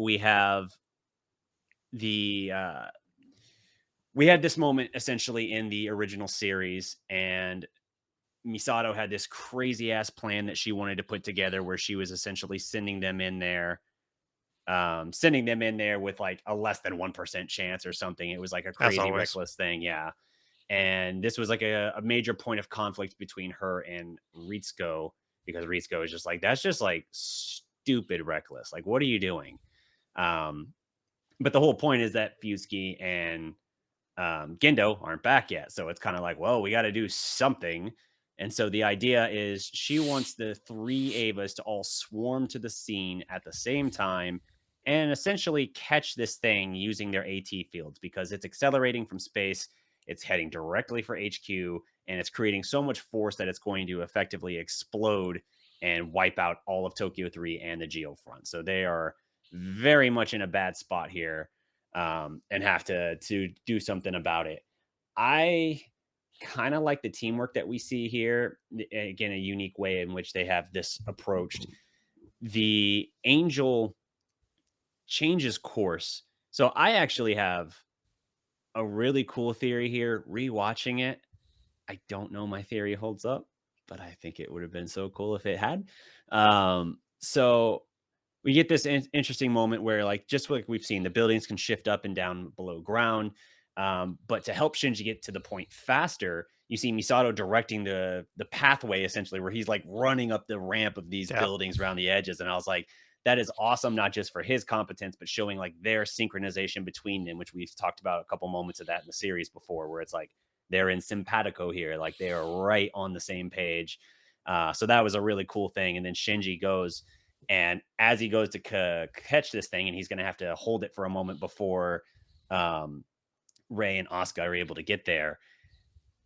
the we had this moment essentially in the original series, and Misato had this crazy ass plan that she wanted to put together where she was essentially sending them in there with like a less than 1% chance or something. It was like a As crazy always. reckless thing. Yeah. And this was like a major point of conflict between her and Ritsuko, because Ritsuko is just like, that's just like stupid reckless. Like, what are you doing? Um, but the whole point is that Fusky and Gendo aren't back yet. So it's kind of like, well, we got to do something. And so the idea is she wants the three Avas to all swarm to the scene at the same time and essentially catch this thing using their AT fields, because it's accelerating from space. It's heading directly for HQ, and it's creating so much force that it's going to effectively explode and wipe out all of Tokyo 3 and the Geo front. So they are very much in a bad spot here, and have to do something about it. I kind of like the teamwork that we see here. Again, a unique way in which they have this approached. The angel changes course. So I actually have a really cool theory here. Rewatching it, I don't know my theory holds up, but I think it would have been so cool if it had. So we get this interesting moment where, like, just like we've seen, the buildings can shift up and down below ground. But to help Shinji get to the point faster, you see Misato directing the pathway essentially, where he's like running up the ramp of these Yeah. buildings around the edges. And I was like, that is awesome, not just for his competence, but showing like their synchronization between them, which we've talked about a couple moments of that in the series before, where it's like they're in simpatico here, like they are right on the same page. So that was a really cool thing. And then Shinji goes, and as he goes to catch this thing, and he's going to have to hold it for a moment before um, Rei and Asuka are able to get there.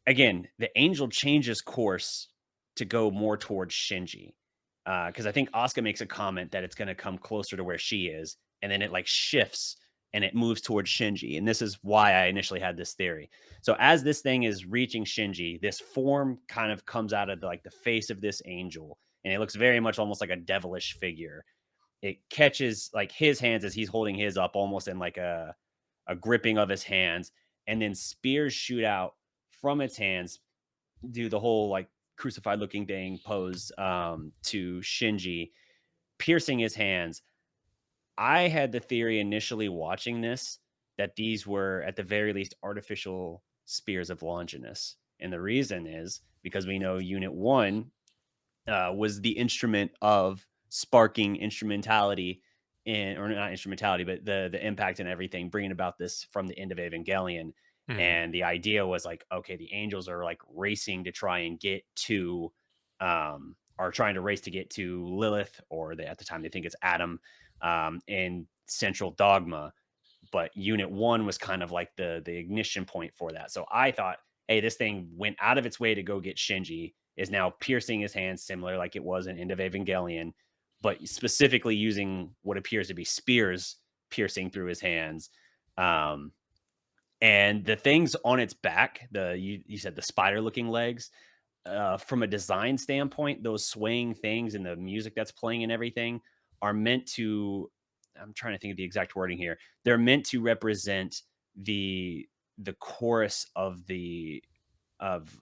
Again, the angel changes course to go more towards Shinji, because I think Asuka makes a comment that it's going to come closer to where she is, and then it like shifts and it moves towards Shinji. And this is why I initially had this theory. So as this thing is reaching Shinji, this form kind of comes out of like the face of this angel, and it looks very much almost like a devilish figure. It catches like his hands as he's holding his up, almost in like a gripping of his hands, and then spears shoot out from its hands, do the whole like crucified looking thing pose, to Shinji, piercing his hands. I had the theory initially watching this that these were at the very least artificial spears of Longinus. And the reason is because we know Unit 1 was the instrument of sparking instrumentality in, or not instrumentality, but the impact and everything, bringing about this from the end of Evangelion. Mhm. And the idea was like, okay, the angels are like racing to try and get to, are trying to race to get to Lilith, or they, at the time they think it's Adam, in Central Dogma. But Unit 1 was kind of like the ignition point for that. So I thought hey, this thing went out of its way to go get Shinji, is now piercing his hands, similar like it was in End of Evangelion, but specifically using what appears to be spears piercing through his hands. Um, and the things on its back, you said the spider looking legs, from a design standpoint, those swaying things and the music that's playing and everything are meant to. I'm trying to think of the exact wording here. They're meant to represent the the chorus of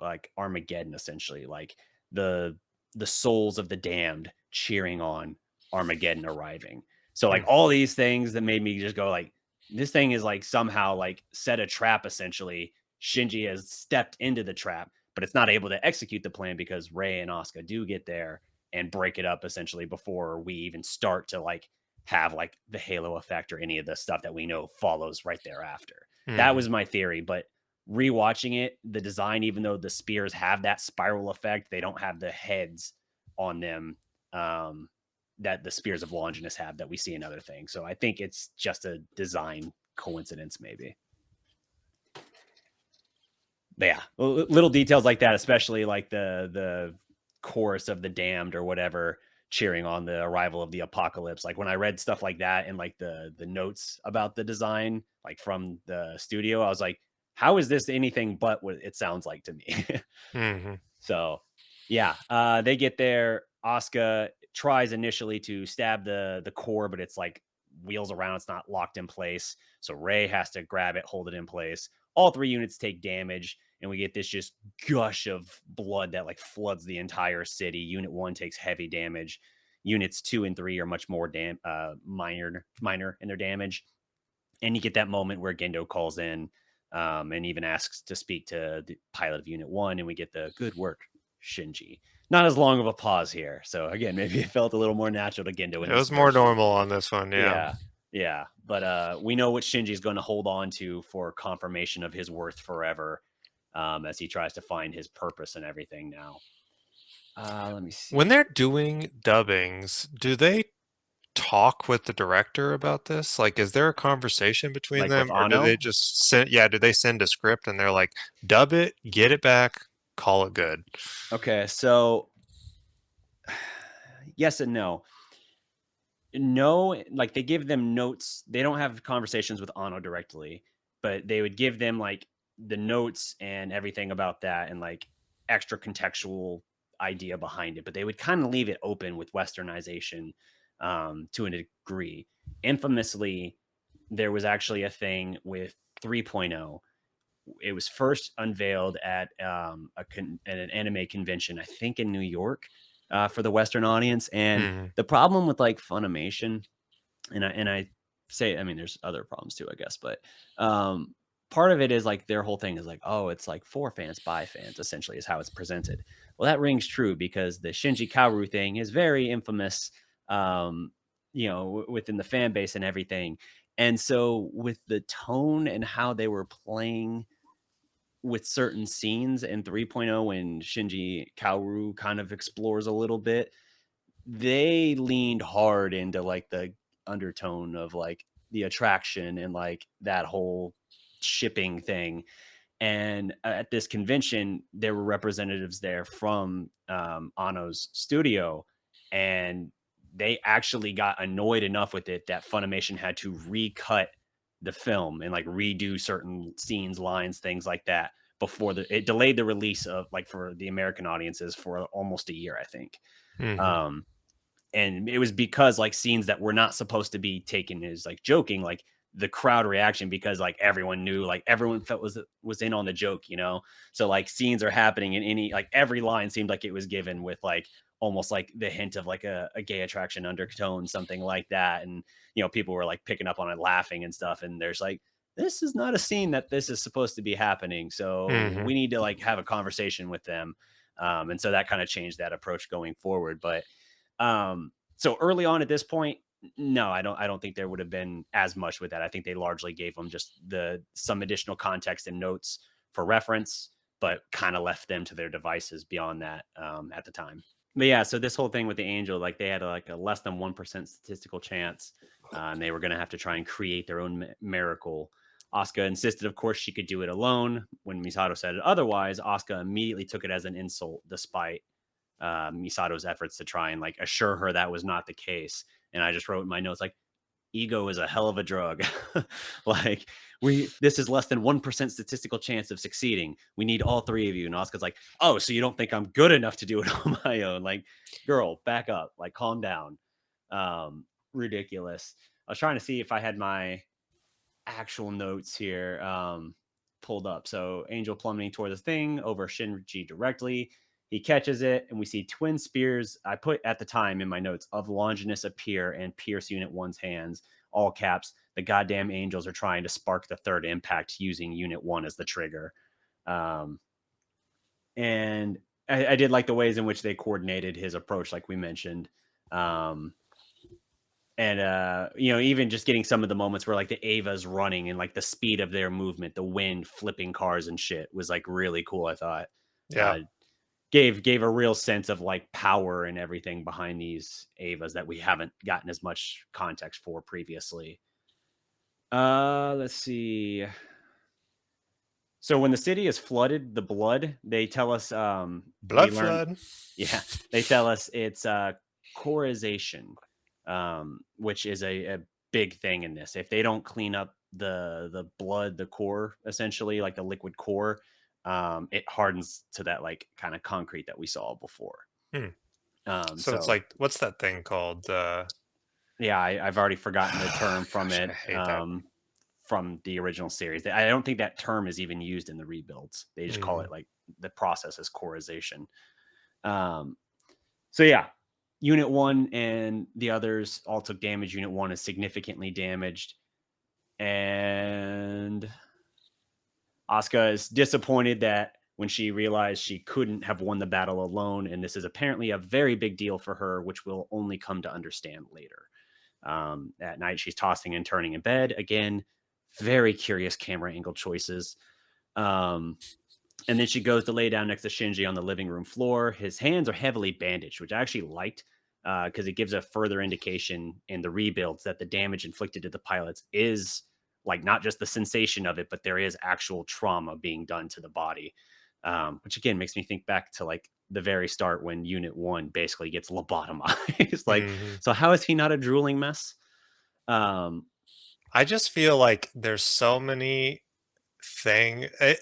like Armageddon, essentially, like the the souls of the damned cheering on Armageddon arriving. So like Hmm. all these things that made me just go like, this thing is like somehow like set a trap essentially. Shinji has stepped into the trap, but it's not able to execute the plan because Rei and Asuka do get there and break it up essentially before we even start to like have like the halo effect or any of the stuff that we know follows right thereafter. That Hmm. was my theory, but rewatching it, the design, even though the spears have that spiral effect, they don't have the heads on them that the spears of Longinus have that we see in other things. So I think it's just a design coincidence, maybe. But yeah, little details like that, especially like the chorus of the damned or whatever cheering on the arrival of the apocalypse. Like when I read stuff like that and like the notes about the design, like from the studio, I was like, how is this anything but what it sounds like to me? Hmm. So, yeah, they get there. Asuka tries initially to stab the core, but it's like wheels around. It's not locked in place. So Rei has to grab it, hold it in place. All three units take damage, and we get this just gush of blood that like floods the entire city. Unit 1 takes heavy damage. Units 2 and 3 are much more minor in their damage. And you get that moment where Gendo calls in, and even asks to speak to the pilot of Unit 1, and we get the good work, Shinji. Not as long of a pause here. So again, maybe it felt a little more natural to Gendo in It this was more version. normal on this one, yeah. Yeah. Yeah. But we know what Shinji's going to hold on to for confirmation of his worth forever, as he tries to find his purpose and everything now. Let me When see. they're doing dubbings, do they talk with the director about this? Like, is there a conversation between Like with them, or do they Ano? just send? Yeah, do they send a script and they're like, dub it, get it back, call it good? Okay. So yes and no. No, like they give them notes. They don't have conversations with Ano directly, but they would give them like the notes and everything about that and like extra contextual idea behind it. But they would kind of leave it open with westernization, to a degree. Infamously, there was actually a thing with 3.0. It was first unveiled at at an anime convention, I think in New York, for the Western audience. And Hmm. the problem with like Funimation, and I say, I mean, there's other problems too, I guess, but um, part of it is like their whole thing is like, oh, it's like for fans by fans, essentially, is how it's presented. Well, that rings true because the Shinji Kaworu thing is very infamous, um, within the fan base and everything. And so, with the tone and how they were playing with certain scenes in 3.0, when Shinji Kaoru kind of explores a little bit, they leaned hard into like the undertone of like the attraction and like that whole shipping thing. And at this convention, there were representatives there from Ano's studio, and they actually got annoyed enough with it that Funimation had to recut the film and like redo certain scenes, lines, things like that before it delayed the release of like for the American audiences for almost a year, I think. Hmm. Um, and it was because like scenes that were not supposed to be taken as like joking, like the crowd reaction, because like everyone knew, like everyone felt was in on the joke, so like scenes are happening, and any like every line seemed like it was given with like almost like the hint of like a gay attraction undertone, something like that. And people were like picking up on it, laughing and stuff, and there's like, this is not a scene that this is supposed to be happening, so Hmm. we need to like have a conversation with them. And so that kind of changed that approach going forward. But so early on at this point, no, I don't think there would have been as much with that. I think they largely gave them just some additional context and notes for reference, but kind of left them to their devices beyond that, at the time. But yeah, so this whole thing with the angel, like they had like a less than 1% statistical chance, and they were going to have to try and create their own miracle Asuka insisted, of course, she could do it alone. When Misato said otherwise, Asuka immediately took it as an insult, despite Misato's efforts to try and like assure her that was not the case. And I just wrote in my notes like, ego is a hell of a drug. Like this is less than 1% statistical chance of succeeding. We need all three of you. And Asuka's like, oh, so you don't think I'm good enough to do it on my own? Like, girl, back up, like calm down. Ridiculous. I was trying to see if I had my actual notes here pulled up. So Angel plummeting toward the thing over Shinji directly. He catches it, and we see twin spears. I put at the time in my notes of Longinus appear and pierce Unit 1's hands. All caps. The goddamn angels are trying to spark the third impact using Unit 1 as the trigger. And I did like the ways in which they coordinated his approach, like we mentioned. And even just getting some of the moments where like the Ava's running and like the speed of their movement, the wind flipping cars and shit was like really cool. I thought, Yeah. Gave a real sense of like power and everything behind these Avas that we haven't gotten as much context for previously. Let's see. So when the city is flooded, the blood, they tell us Blood flood. Yeah, they tell us it's corization, which is a big thing in this. If they don't clean up the blood, the core, essentially like the liquid core, it hardens to that like kind of concrete that we saw before. So it's like, what's that thing called? Yeah, I've already forgotten the term from Gosh, it. I hate that. From the original series. I don't think that term is even used in the rebuilds. They just call it like the process is corization. So yeah, Unit 1 and the others all took damage. Unit 1 is significantly damaged. And Asuka is disappointed that when she realized she couldn't have won the battle alone, and this is apparently a very big deal for her, which we'll only come to understand later. At night, she's tossing and turning in bed. Again, very curious camera angle choices. And then she goes to lay down next to Shinji on the living room floor. His hands are heavily bandaged, which I actually liked because it gives a further indication in the rebuilds that the damage inflicted to the pilots is like not just the sensation of it, but there is actual trauma being done to the body, which again makes me think back to like the very start when Unit 1 basically gets lobotomized. Like, so how is he not a drooling mess? I just feel like there's so many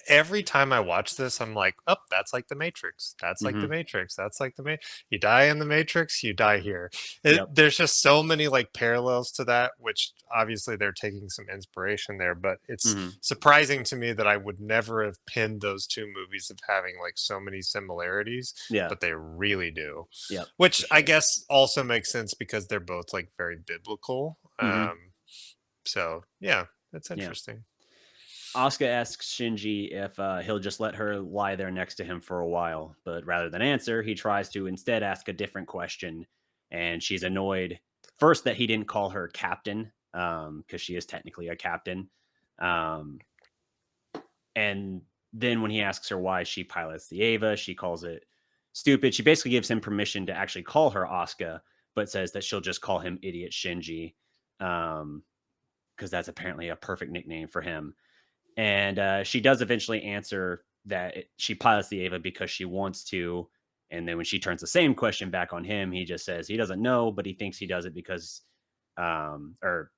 every time I watch this, I'm like, oh, that's like the Matrix. That's like the Matrix. That's like the you die in the Matrix, you die here. There's just so many like parallels to that, which obviously they're taking some inspiration there, but it's surprising to me that I would never have pinned those two movies of having like so many similarities, but they really do. Which I guess also makes sense because they're both like very biblical. So yeah, that's interesting. Asuka asks Shinji if he'll just let her lie there next to him for a while, but rather than answer, he tries to instead ask a different question, and she's annoyed first that he didn't call her captain, because she is technically a captain, and then when he asks her why she pilots the Ava, she calls it stupid. She basically gives him permission to actually call her Asuka, but says that she'll just call him Idiot Shinji, because that's apparently a perfect nickname for him. And she does eventually answer that she pilots the Ava because she wants to. And then when she turns the same question back on him, he just says he doesn't know, but he thinks he does it because, or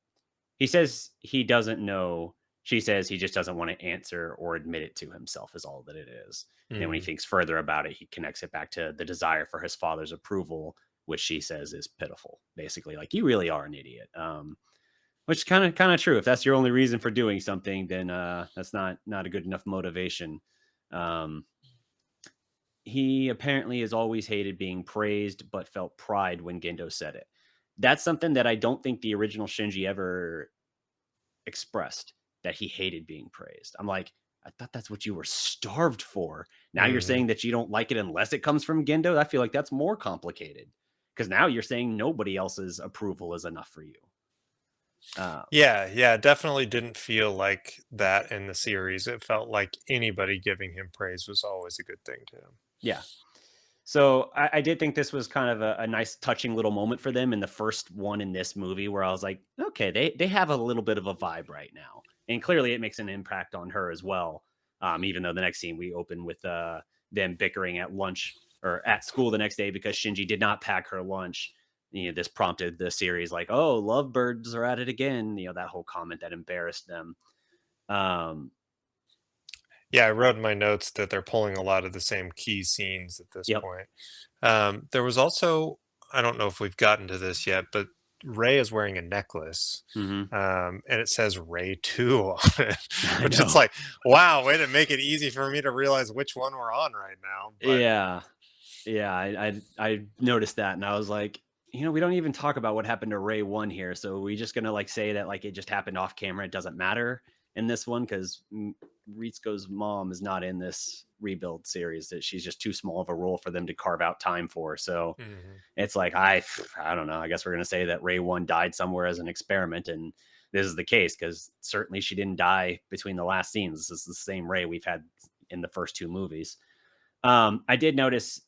he says he doesn't know. She says he just doesn't want to answer or admit it to himself is all that it is. And then when he thinks further about it, he connects it back to the desire for his father's approval, which she says is pitiful. Basically, like, you really are an idiot. Which is kind of true. If that's your only reason for doing something, then that's not a good enough motivation. He apparently has always hated being praised, but felt pride when Gendo said it. That's something that I don't think the original Shinji ever expressed, that he hated being praised. I'm like, I thought that's what you were starved for. Now you're saying that you don't like it unless it comes from Gendo. I feel like that's more complicated because now you're saying nobody else's approval is enough for you. Yeah, definitely didn't feel like that in the series. It felt like anybody giving him praise was always a good thing to him. Yeah. So I did think this was kind of a nice touching little moment for them in the first one in this movie where I was like, okay, they have a little bit of a vibe right now. and clearly it makes an impact on her as well. Even though the next scene we open with them bickering at lunch or at school the next day because Shinji did not pack her lunch. This prompted the series like, oh, lovebirds are at it again. That whole comment that embarrassed them. Um, Yeah, I wrote in my notes that they're pulling a lot of the same key scenes at this yep. point. There was also, I don't know if we've gotten to this yet, but Rei is wearing a necklace, Hmm. and it says Rei 2 on it, I which it's know. like, wow, way to make it easy for me to realize which one we're on right now. But Yeah. Yeah, I noticed that, and I was like, we don't even talk about what happened to Ray 1 here, so we just gonna, like, say that, like, it just happened off camera, it doesn't matter in this one 'cause, Ritsuko's mom is not in this rebuild series, that she's just too small of a role for them to carve out time for, so mhm. it's like, I don't know, I guess we're gonna say that Ray 1 died somewhere as an experiment, and this is the case because certainly she didn't die between the last scenes. This is the same Ray we've had in the first 2 movies. I did notice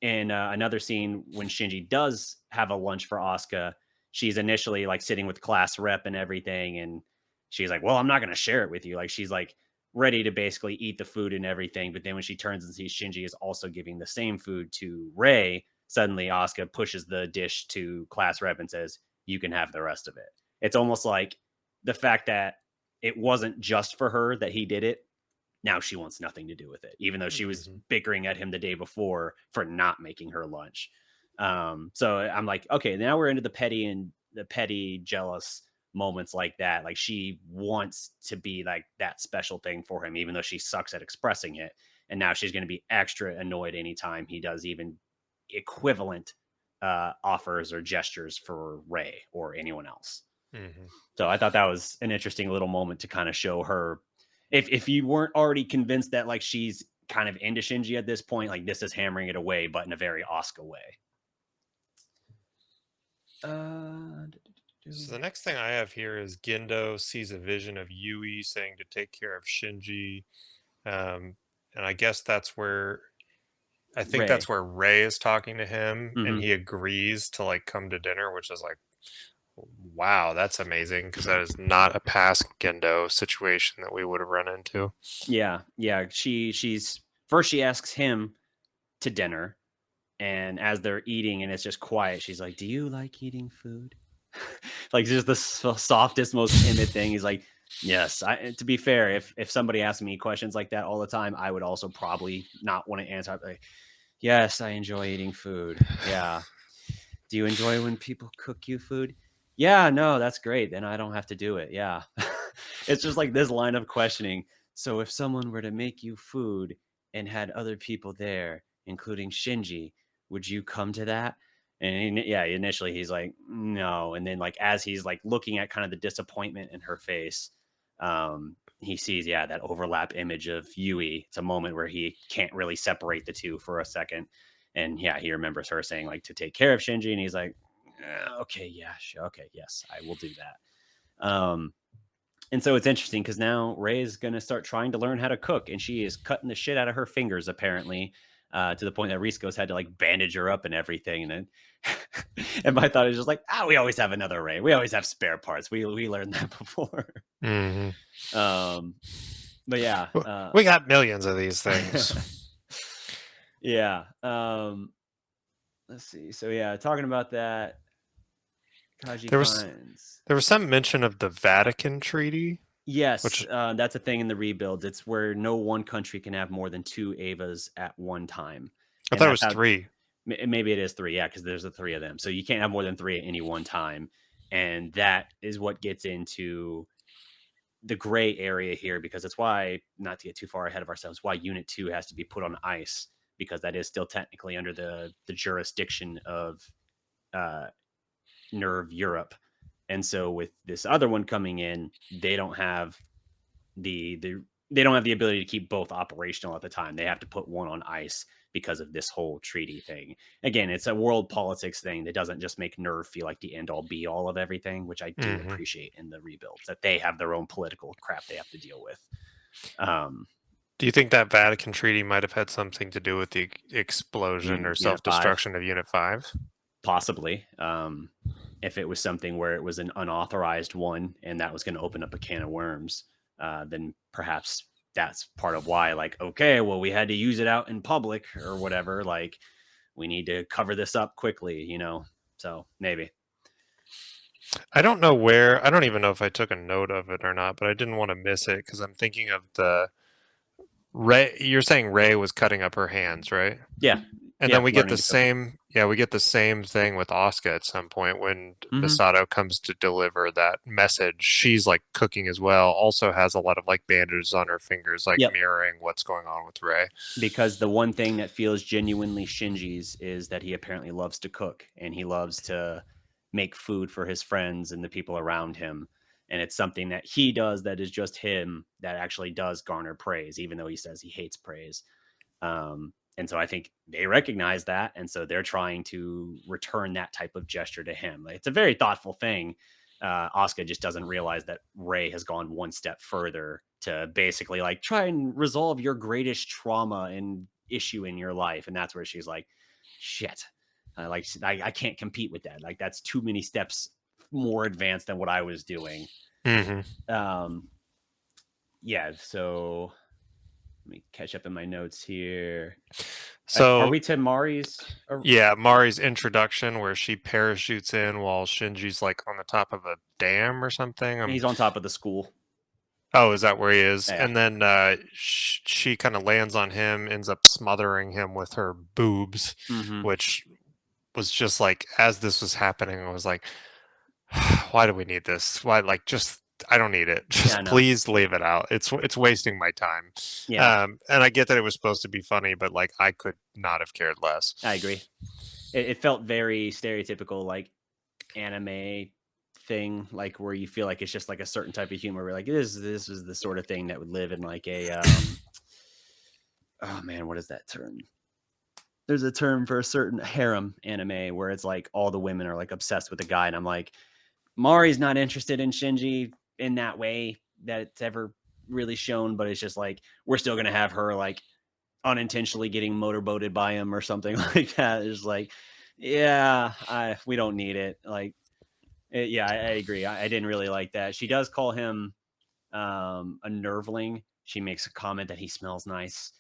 in another scene when Shinji does have a lunch for Asuka, she's initially like sitting with class rep and everything, and she's like, "Well, I'm not going to share it with you." Like she's like ready to basically eat the food and everything, but then when she turns and sees Shinji is also giving the same food to Rei, suddenly Asuka pushes the dish to class rep and says, "You can have the rest of it." It's almost like the fact that it wasn't just for her that he did it, now she wants nothing to do with it, even though she was Mhm. bickering at him the day before for not making her lunch. So I'm like, okay, now we're into the petty, jealous moments like that. Like she wants to be like that special thing for him, even though she sucks at expressing it. And now she's going to be extra annoyed anytime he does even equivalent offers or gestures for Ray or anyone else. Mhm. So I thought that was an interesting little moment to kind of show her. If you weren't already convinced that like she's kind of into Shinji at this point, like this is hammering it away, but in a very Asuka way. Uh, So the next thing I have here is Gendo sees a vision of Yui saying to take care of Shinji. Um, and I guess I think Ray. that's where Ray is talking to him and Hmm. he agrees to like come to dinner, which is like, wow, that's amazing because that is not a past Gendo situation that we would have run into. Yeah, yeah. She's first she asks him to dinner, and as they're eating and it's just quiet, she's like, "Do you like eating food?" Like just the softest, most timid thing. He's like, "Yes." To be fair, if somebody asked me questions like that all the time, I would also probably not want to answer. I'd be like, "Yes, I enjoy eating food. Yeah. Do you enjoy when people cook you food?" "Yeah, no, that's great. Then I don't have to do it." Yeah. It's just like this line of questioning. So if someone were to make you food and had other people there, including Shinji, would you come to that? And yeah, initially he's like, no. And then like as he's like looking at kind of the disappointment in her face, he sees, yeah, that overlap image of Yui. It's a moment where he can't really separate the two for a second. And yeah, he remembers her saying like to take care of Shinji, and he's like, okay, yeah, sure, okay, yes, I will do that. And so it's interesting because now Ray's gonna start trying to learn how to cook, and she is cutting the shit out of her fingers apparently, to the point that Risco's had to like bandage her up and everything. And then, and my thought is just like, we always have another Ray. We always have spare parts. We learned that before. Hmm. um, but yeah, We got millions of these things. yeah. Let's see. So yeah, talking about that, Kaji There was finds. there was some mention of the Vatican Treaty, Yes, which that's a thing in the rebuilds. It's where no one country can have more than 2 Avas at one time, I and thought it that's was how. 3. Maybe it is 3, yeah, because there's the 3 of them. So you can't have more than 3 at any one time, and that is what gets into the gray area here, because it's why, not to get too far ahead of ourselves, why Unit 2 has to be put on ice, because that is still technically under the jurisdiction of, uh, Nerve Europe. And so with this other one coming in, they don't have they don't have the ability to keep both operational at the time. They have to put one on ice because of this whole treaty thing. Again, it's a world politics thing that doesn't just make Nerve feel like the end all be all of everything, which I do Hmm. appreciate in the rebuilds, that they have their own political crap they have to deal with. Um, Do you think that Vatican Treaty might have had something to do with the explosion or Unit 5, self-destruction of Unit 5? possibly. If it was something where it was an unauthorized one and that was going to open up a can of worms. then perhaps that's part of why, like, okay, well, we had to use it out in public or whatever. Like, we need to cover this up quickly, you know? So maybe. I don't know where. I don't even know if I took a note of it or not, but I didn't want to miss it because I'm thinking of the Ray. You're saying Ray was cutting up her hands, right? Yeah. And Yeah. then we get the Learning to cook. same, yeah, we get the same thing with Asuka at some point when Hmm. Misato comes to deliver that message. She's like cooking as well, also has a lot of like bandages on her fingers, like Yep. mirroring what's going on with Ray. Because the one thing that feels genuinely Shinji's is that he apparently loves to cook and he loves to make food for his friends and the people around him. And it's something that he does that is just him that actually does garner praise, even though he says he hates praise. And so I think they recognize that. And so they're trying to return that type of gesture to him. Like, it's a very thoughtful thing. Asuka just doesn't realize that Ray has gone one step further to basically like try and resolve your greatest trauma and issue in your life. And that's where she's like, shit, I can't compete with that. Like, that's too many steps more advanced than what I was doing. Hmm. Um, yeah. So let me catch up in my notes here. Are So we to Mari's? yeah, Mari's introduction where she parachutes in while Shinji's like on the top of a dam or something. He's on top of the school. Oh, is that where he is? Yeah. And then she kind of lands on him, ends up smothering him with her boobs, Mm-hmm. which was just like, as this was happening, I was like, why do we need this? Why, like, just, I don't need it. Yeah, Just no. please leave it out. It's wasting my time. Yeah, And I get that it was supposed to be funny, but like, I could not have cared less. I agree. It felt very stereotypical, like anime thing, like where you feel like it's just like a certain type of humor. Where like this is the sort of thing that would live in like a oh man, what is that term? There's a term for a certain harem anime where it's like all the women are like obsessed with the guy, and I'm like, Mari's not interested in Shinji in that way that it's ever really shown, but it's just like we're still gonna have her like unintentionally getting motorboated by him or something like that. It's like, yeah, we don't need it. Like, yeah, I agree. I didn't really like that. She does call him a nerveling. She makes a comment that he smells nice,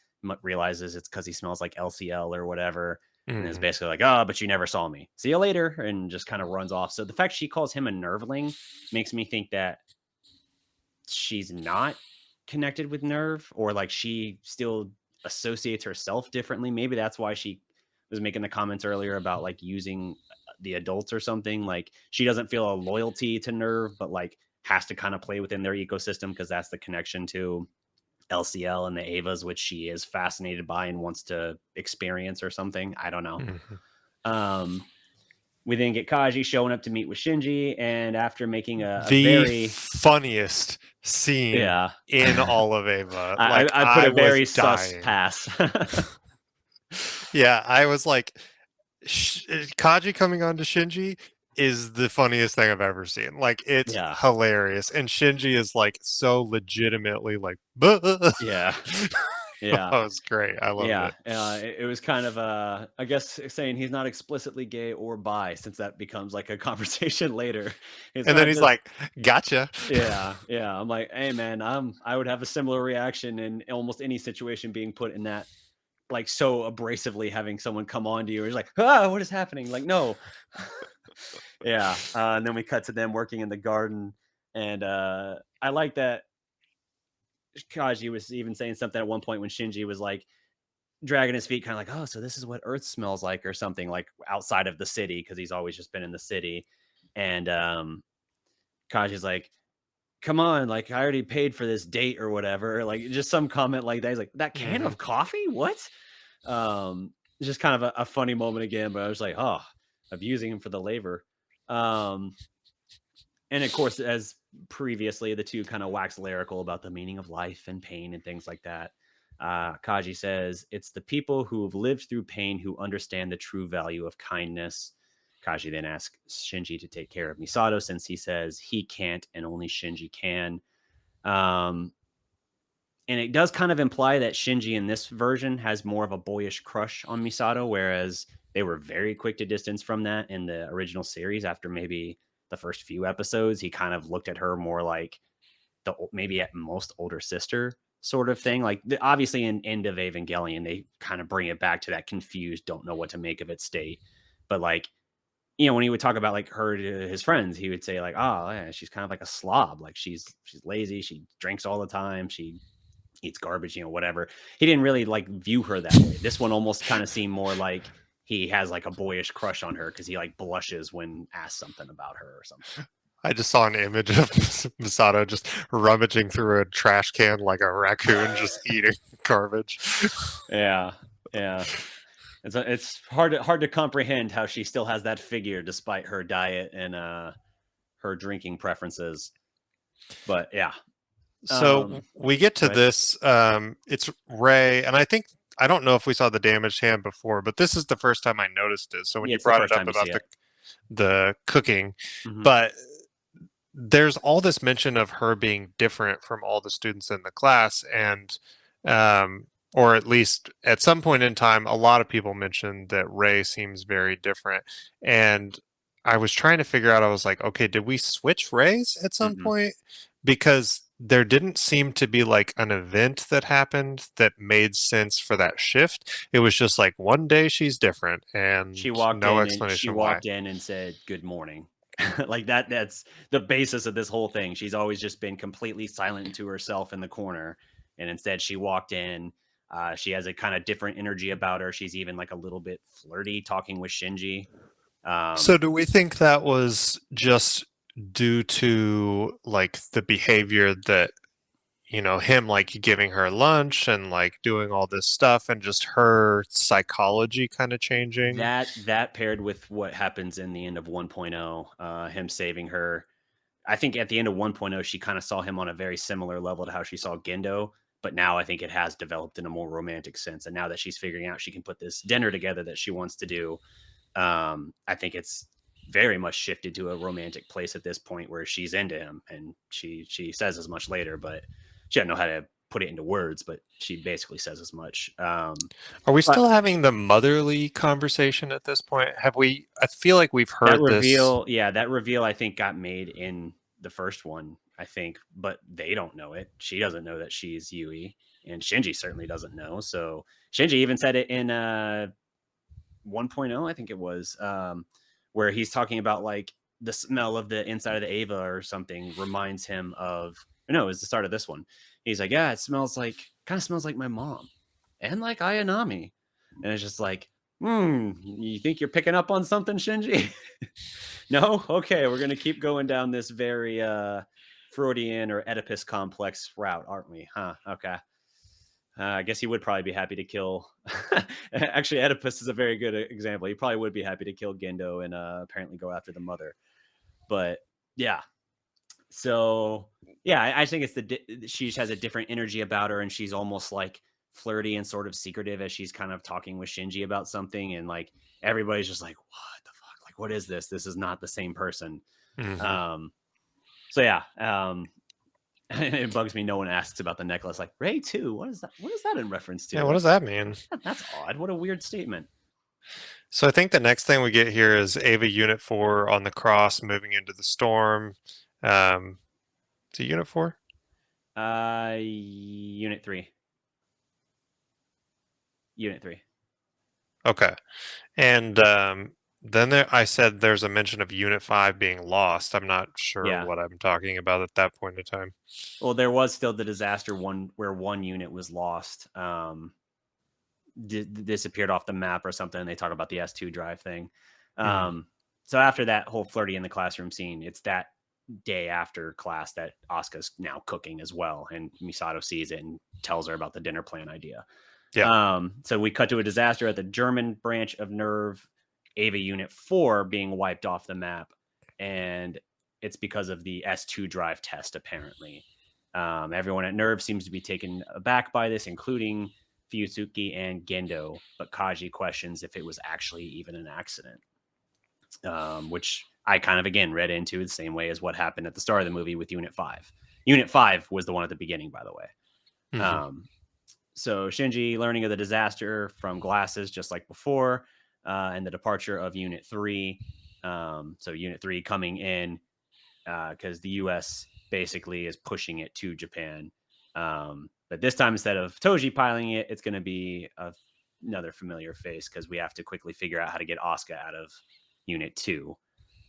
realizes it's because he smells like LCL or whatever. And is Hmm. basically like, oh, but you never saw me. See you later. And just kind of runs off. So the fact she calls him a nerveling makes me think that she's not connected with Nerve, or like she still associates herself differently. Maybe that's why she was making the comments earlier about like using the adults or something. Like, she doesn't feel a loyalty to Nerve, but like has to kind of play within their ecosystem because that's the connection to LCL and the Avas, which she is fascinated by and wants to experience or something. I don't know. Hmm. Um, we then get Kaji showing up to meet with Shinji, and after making a The very, funniest scene yeah, in all of Ava. I, Like, I put I a was very sus dying. pass. Yeah, I was like, Kaji coming on to Shinji is the funniest thing I've ever seen. Like, it's Yeah, hilarious. And Shinji is like so legitimately like, "Buh." yeah, That yeah, was great. I loved yeah. it. It was kind of I guess saying he's not explicitly gay or bi, since that becomes like a conversation later. It's And then not he's just, like, gotcha. yeah, yeah. I'm like, hey man, I would have a similar reaction in almost any situation being put in that, like, so abrasively having someone come on to you. He's like, ah, what is happening? Like, no. Yeah. And then we cut to them working in the garden. And I like that Kaji was even saying something at one point when Shinji was like dragging his feet, kind of like, oh, so this is what Earth smells like, or something, like outside of the city, because he's always just been in the city. And Kaji's like, come on, like I already paid for this date or whatever. Like just some comment like that. He's like, that can Hmm. of coffee? What? It's just kind of a funny moment again, but I was like, oh, abusing him for the labor. Um, and of course, as previously, the two kind of wax lyrical about the meaning of life and pain and things like that. Kaji says, it's the people who have lived through pain who understand the true value of kindness. Kaji then asks Shinji to take care of Misato, since he says he can't and only Shinji can. Um, and it does kind of imply that Shinji in this version has more of a boyish crush on Misato, whereas they were very quick to distance from that in the original series. After maybe the first few episodes, he kind of looked at her more like maybe at most older sister sort of thing. Like obviously in End of Evangelion, they kind of bring it back to that confused, don't know what to make of it state. But like, when he would talk about like her to his friends, he would say like, oh yeah, she's kind of like a slob. Like she's lazy. She drinks all the time. She eats garbage, whatever. He didn't really like view her that way. This one almost kind of seemed more like he has like a boyish crush on her because he like blushes when asked something about her or something. I just saw an image of Misato just rummaging through a trash can like a raccoon, just eating garbage. Yeah. It's hard to comprehend how she still has that figure despite her diet and her drinking preferences. But yeah. So we get to this. It's Rei, and I don't know if we saw the damaged hand before, but this is the first time I noticed it. So when you brought it up about the cooking, but there's all this mention of her being different from all the students in the class, and or at least at some point in time, a lot of people mentioned that Rei seems very different. And I was trying to figure out, I was like, okay, did we switch Reis at some point? Because there didn't seem to be like an event that happened that made sense for that shift. It was just like one day she's different and she walked no in explanation and she walked in and said, "Good morning." Like that's the basis of this whole thing. She's always just been completely silent to herself in the corner. And instead she walked in. She has a kind of different energy about her. She's even like a little bit flirty talking with Shinji. So do we think that was just due to like the behavior that, him like giving her lunch and like doing all this stuff and just her psychology kind of changing? That paired with what happens in the end of 1.0, him saving her. I think at the end of 1.0, she kind of saw him on a very similar level to how she saw Gendo, but now I think it has developed in a more romantic sense. And now that she's figuring out she can put this dinner together that she wants to do, I think it's very much shifted to a romantic place at this point where she's into him, and she says as much later, but she doesn't know how to put it into words, but she basically says as much. Are we still having the motherly conversation at this point? I feel like we've heard reveal, this. Yeah, that reveal I think got made in the first one, I think, but they don't know it. She doesn't know that she's Yui, and Shinji certainly doesn't know. So Shinji even said it in 1.0, I think it was, where he's talking about like the smell of the inside of the Ava or something reminds him of, no, it was the start of this one. He's like, yeah, it kind of smells like my mom and like Ayanami. And it's just like, you think you're picking up on something, Shinji? No? Okay, we're going to keep going down this very Freudian or Oedipus complex route, aren't we? Huh, okay. I guess he would probably be happy to kill. Actually, Oedipus is a very good example. He probably would be happy to kill Gendo and apparently go after the mother. But yeah. So yeah, I think it's she has a different energy about her, and she's almost like flirty and sort of secretive as she's kind of talking with Shinji about something, and like everybody's just like, what the fuck? Like, what is this? This is not the same person. So yeah. It bugs me no one asks about the necklace. Like, Rei too? What is that? What is that in reference to? Yeah, what does that mean? That's odd. What a weird statement. So I think the next thing we get here is Ava Unit 4 on the cross moving into the storm. Is it Unit 4? Unit 3. Unit 3. Okay. And then I said there's a mention of Unit 5 being lost. I'm not sure what I'm talking about at that point in time. Well, there was still the disaster where one unit was lost. Disappeared off the map or something. They talk about the S2 drive thing. So after that whole flirty in the classroom scene, it's that day after class that Asuka's now cooking as well, and Misato sees it and tells her about the dinner plan idea. So we cut to a disaster at the German branch of Nerve, Ava Unit 4 being wiped off the map, and it's because of the S2 drive test, apparently. Everyone at Nerve seems to be taken aback by this, including Fuyutsuki and Gendo, but Kaji questions if it was actually even an accident, which I kind of, again, read into the same way as what happened at the start of the movie with Unit 5. Unit 5 was the one at the beginning, by the way. So Shinji learning of the disaster from glasses, just like before, and the departure of Unit 3. So Unit 3 coming in. because the U.S. basically is pushing it to Japan. But this time, instead of Toji piloting it, it's going to be another familiar face because we have to quickly figure out how to get Asuka out of Unit 2.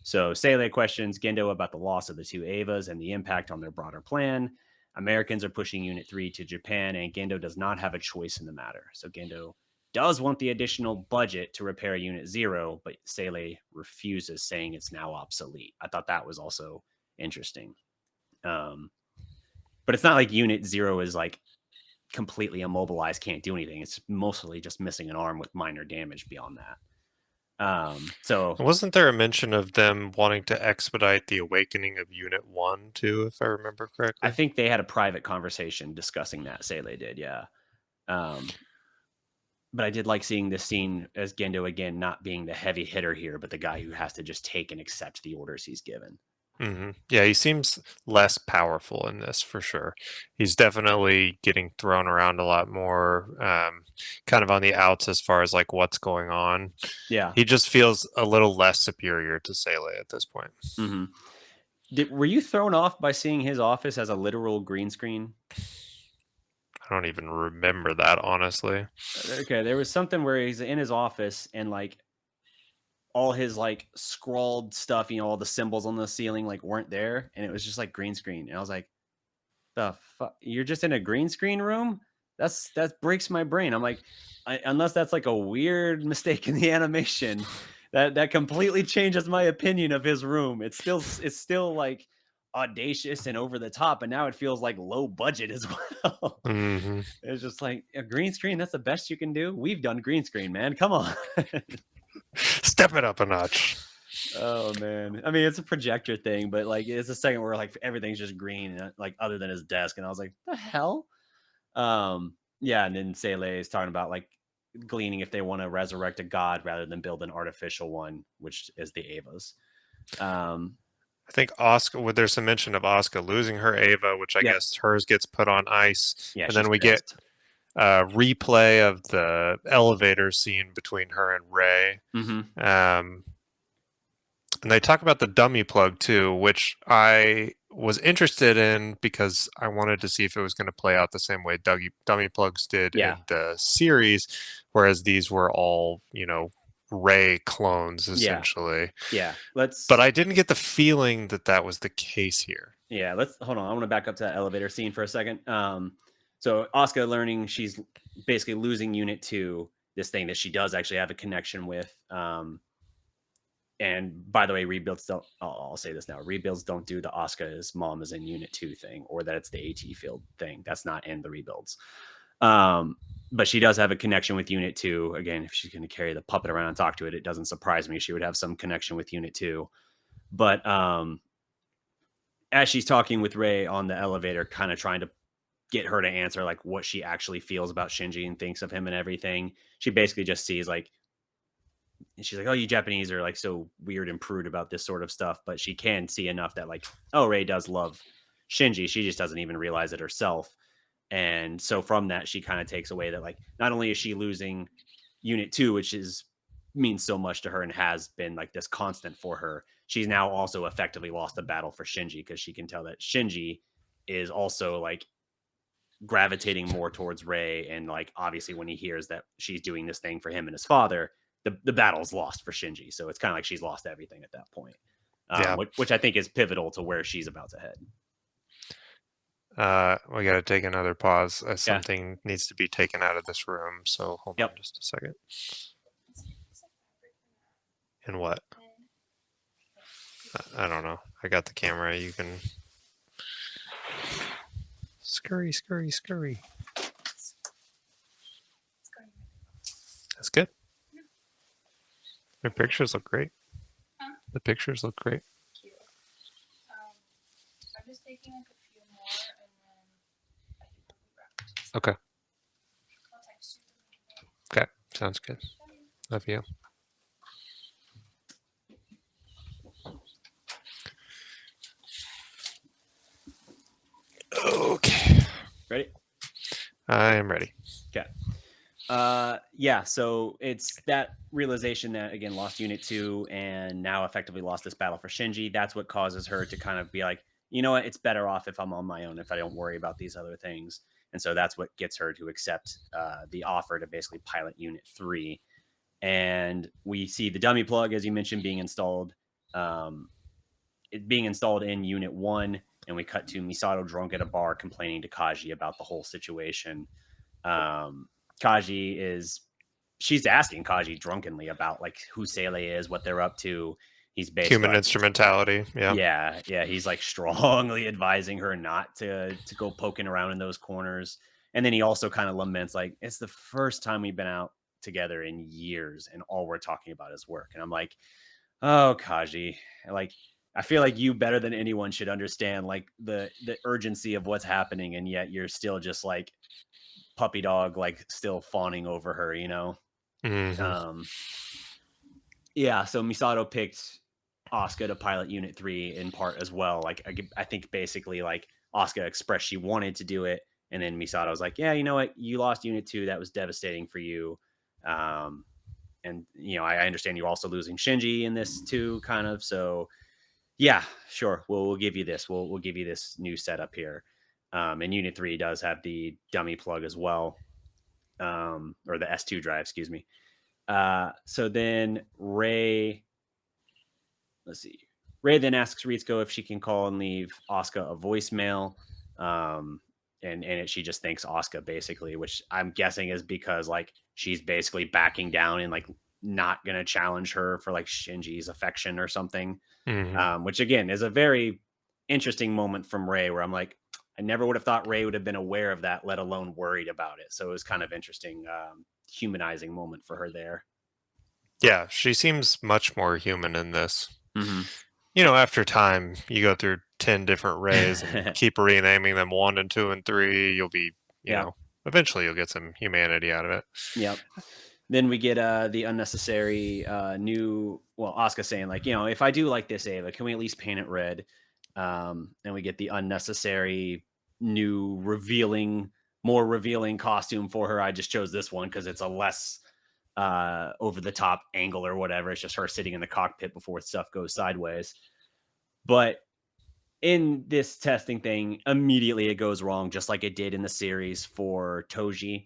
So SEELE questions Gendo about the loss of the two Evas and the impact on their broader plan. Americans are pushing Unit 3 to Japan, and Gendo does not have a choice in the matter. So Gendo does want the additional budget to repair Unit 0, but SEELE refuses, saying it's now obsolete. I thought that was also interesting. But it's not like Unit 0 is like completely immobilized, can't do anything. It's mostly just missing an arm with minor damage beyond that. So wasn't there a mention of them wanting to expedite the awakening of Unit 1 too, if I remember correctly? I think they had a private conversation discussing that. SEELE did, yeah. But I did like seeing this scene as Gendo again not being the heavy hitter here, but the guy who has to just take and accept the orders he's given. Mm-hmm. Yeah, he seems less powerful in this for sure. He's definitely getting thrown around a lot more, kind of on the outs as far as like what's going on. Yeah, he just feels a little less superior to SEELE at this point. Mm-hmm. Were you thrown off by seeing his office as a literal green screen? I don't even remember that, honestly. Okay, there was something where he's in his office and like all his like scrawled stuff, all the symbols on the ceiling like weren't there, and it was just like green screen. And I was like, the fuck? You're just in a green screen room? That breaks my brain. I'm like, unless that's like a weird mistake in the animation, that completely changes my opinion of his room. It's still like audacious and over the top, and now it feels like low budget as well. Mm-hmm. It's just like a green screen. That's the best you can do. We've done green screen, man. Come on. Step it up a notch. Oh man, I mean it's a projector thing, but like it's a second where like everything's just green, like other than his desk, and I was like, the hell. Yeah, and then SEELE is talking about like gleaning if they want to resurrect a god rather than build an artificial one, which is the Evas. I think Asuka, well, there's some mention of Asuka losing her Eva, which I guess hers gets put on ice. Yeah, and then we pissed. get a replay of the elevator scene between her and Rei. Mm-hmm. And they talk about the dummy plug too, which I was interested in because I wanted to see if it was going to play out the same way dummy plugs did in the series, whereas these were all, Rei clones essentially. Yeah. But I didn't get the feeling that that was the case here. Yeah, hold on. I want to back up to that elevator scene for a second. So Asuka learning she's basically losing Unit 2, this thing that she does actually have a connection with. And by the way, rebuilds don't. I'll say this now: rebuilds don't do the Asuka's mom is in Unit 2 thing, or that it's the AT field thing. That's not in the rebuilds. But she does have a connection with Unit 2. Again, if she's going to carry the puppet around and talk to it, it doesn't surprise me she would have some connection with Unit 2. But as she's talking with Rei on the elevator, kind of trying to get her to answer like what she actually feels about Shinji and thinks of him and everything, she basically just sees like, and she's like, oh, you Japanese are like so weird and prude about this sort of stuff. But she can see enough that like, oh, Rei does love Shinji. She just doesn't even realize it herself. And so from that, she kind of takes away that like, not only is she losing Unit 2, which means so much to her and has been like this constant for her, she's now also effectively lost the battle for Shinji, because she can tell that Shinji is also like gravitating more towards Rei. And like, obviously when he hears that she's doing this thing for him and his father, the battle's lost for Shinji. So it's kind of like she's lost everything at that point, which I think is pivotal to where she's about to head. We got to take another pause. Something needs to be taken out of this room. So hold on just a second. And what? I don't know. I got the camera. You can scurry. That's good. The pictures look great. Huh? The pictures look great. Cute. I'm just taking like a few more, and then I can probably wrap it. Okay. I'll text you. Okay. Sounds good. Love you. Okay. Ready? I am ready. Okay. Yeah, so it's that realization that again lost Unit 2 and now effectively lost this battle for Shinji. That's what causes her to kind of be like, you know what, it's better off if I'm on my own, if I don't worry about these other things. And so that's what gets her to accept the offer to basically pilot Unit 3. And we see the dummy plug, as you mentioned, being installed. Um, it being installed in Unit 1, and we cut to Misato drunk at a bar complaining to Kaji about the whole situation. Um, Kaji is she's asking Kaji drunkenly about like who SEELE is, what they're up to. He's basically Human like, instrumentality. Yeah. yeah, he's like strongly advising her not to go poking around in those corners. And then he also kind of laments like it's the first time we've been out together in years, and all we're talking about is work. And I'm like, oh, Kaji, like I feel like you better than anyone should understand like the urgency of what's happening, and yet you're still just like puppy dog, like still fawning over her, you know? Hmm. Um, yeah, so Misato picked Asuka to pilot Unit 3 in part as well. Like, I think basically, like, Asuka expressed she wanted to do it. And then Misato was like, yeah, you know what? You lost Unit 2. That was devastating for you. Um, and, you know, I understand you're also losing Shinji in this too, kind of. So, yeah, sure. We'll give you this. We'll give you this new setup here. And Unit 3 does have the dummy plug as well, or the S2 drive, excuse me. So then Rei, let's see. Rei then asks Ritsuko if she can call and leave Asuka a voicemail. Um, she just thanks Asuka basically, which I'm guessing is because like she's basically backing down and like not gonna challenge her for like Shinji's affection or something. Hmm. Which again is a very interesting moment from Rei where I'm like, I never would have thought Rei would have been aware of that, let alone worried about it. So it was kind of interesting, humanizing moment for her there. Yeah, she seems much more human in this. Mm-hmm. After time, you go through 10 different rays and keep renaming them 1 and 2 and 3, you'll be, Yep. eventually you'll get some humanity out of it. Yep. Then we get the unnecessary new Asuka saying like, you know, if I do like this Ava, can we at least paint it red? And we get the unnecessary new more revealing costume for her. I just chose this one because it's a less over the top angle or whatever. It's just her sitting in the cockpit before stuff goes sideways. But in this testing thing, immediately it goes wrong, just like it did in the series for Toji.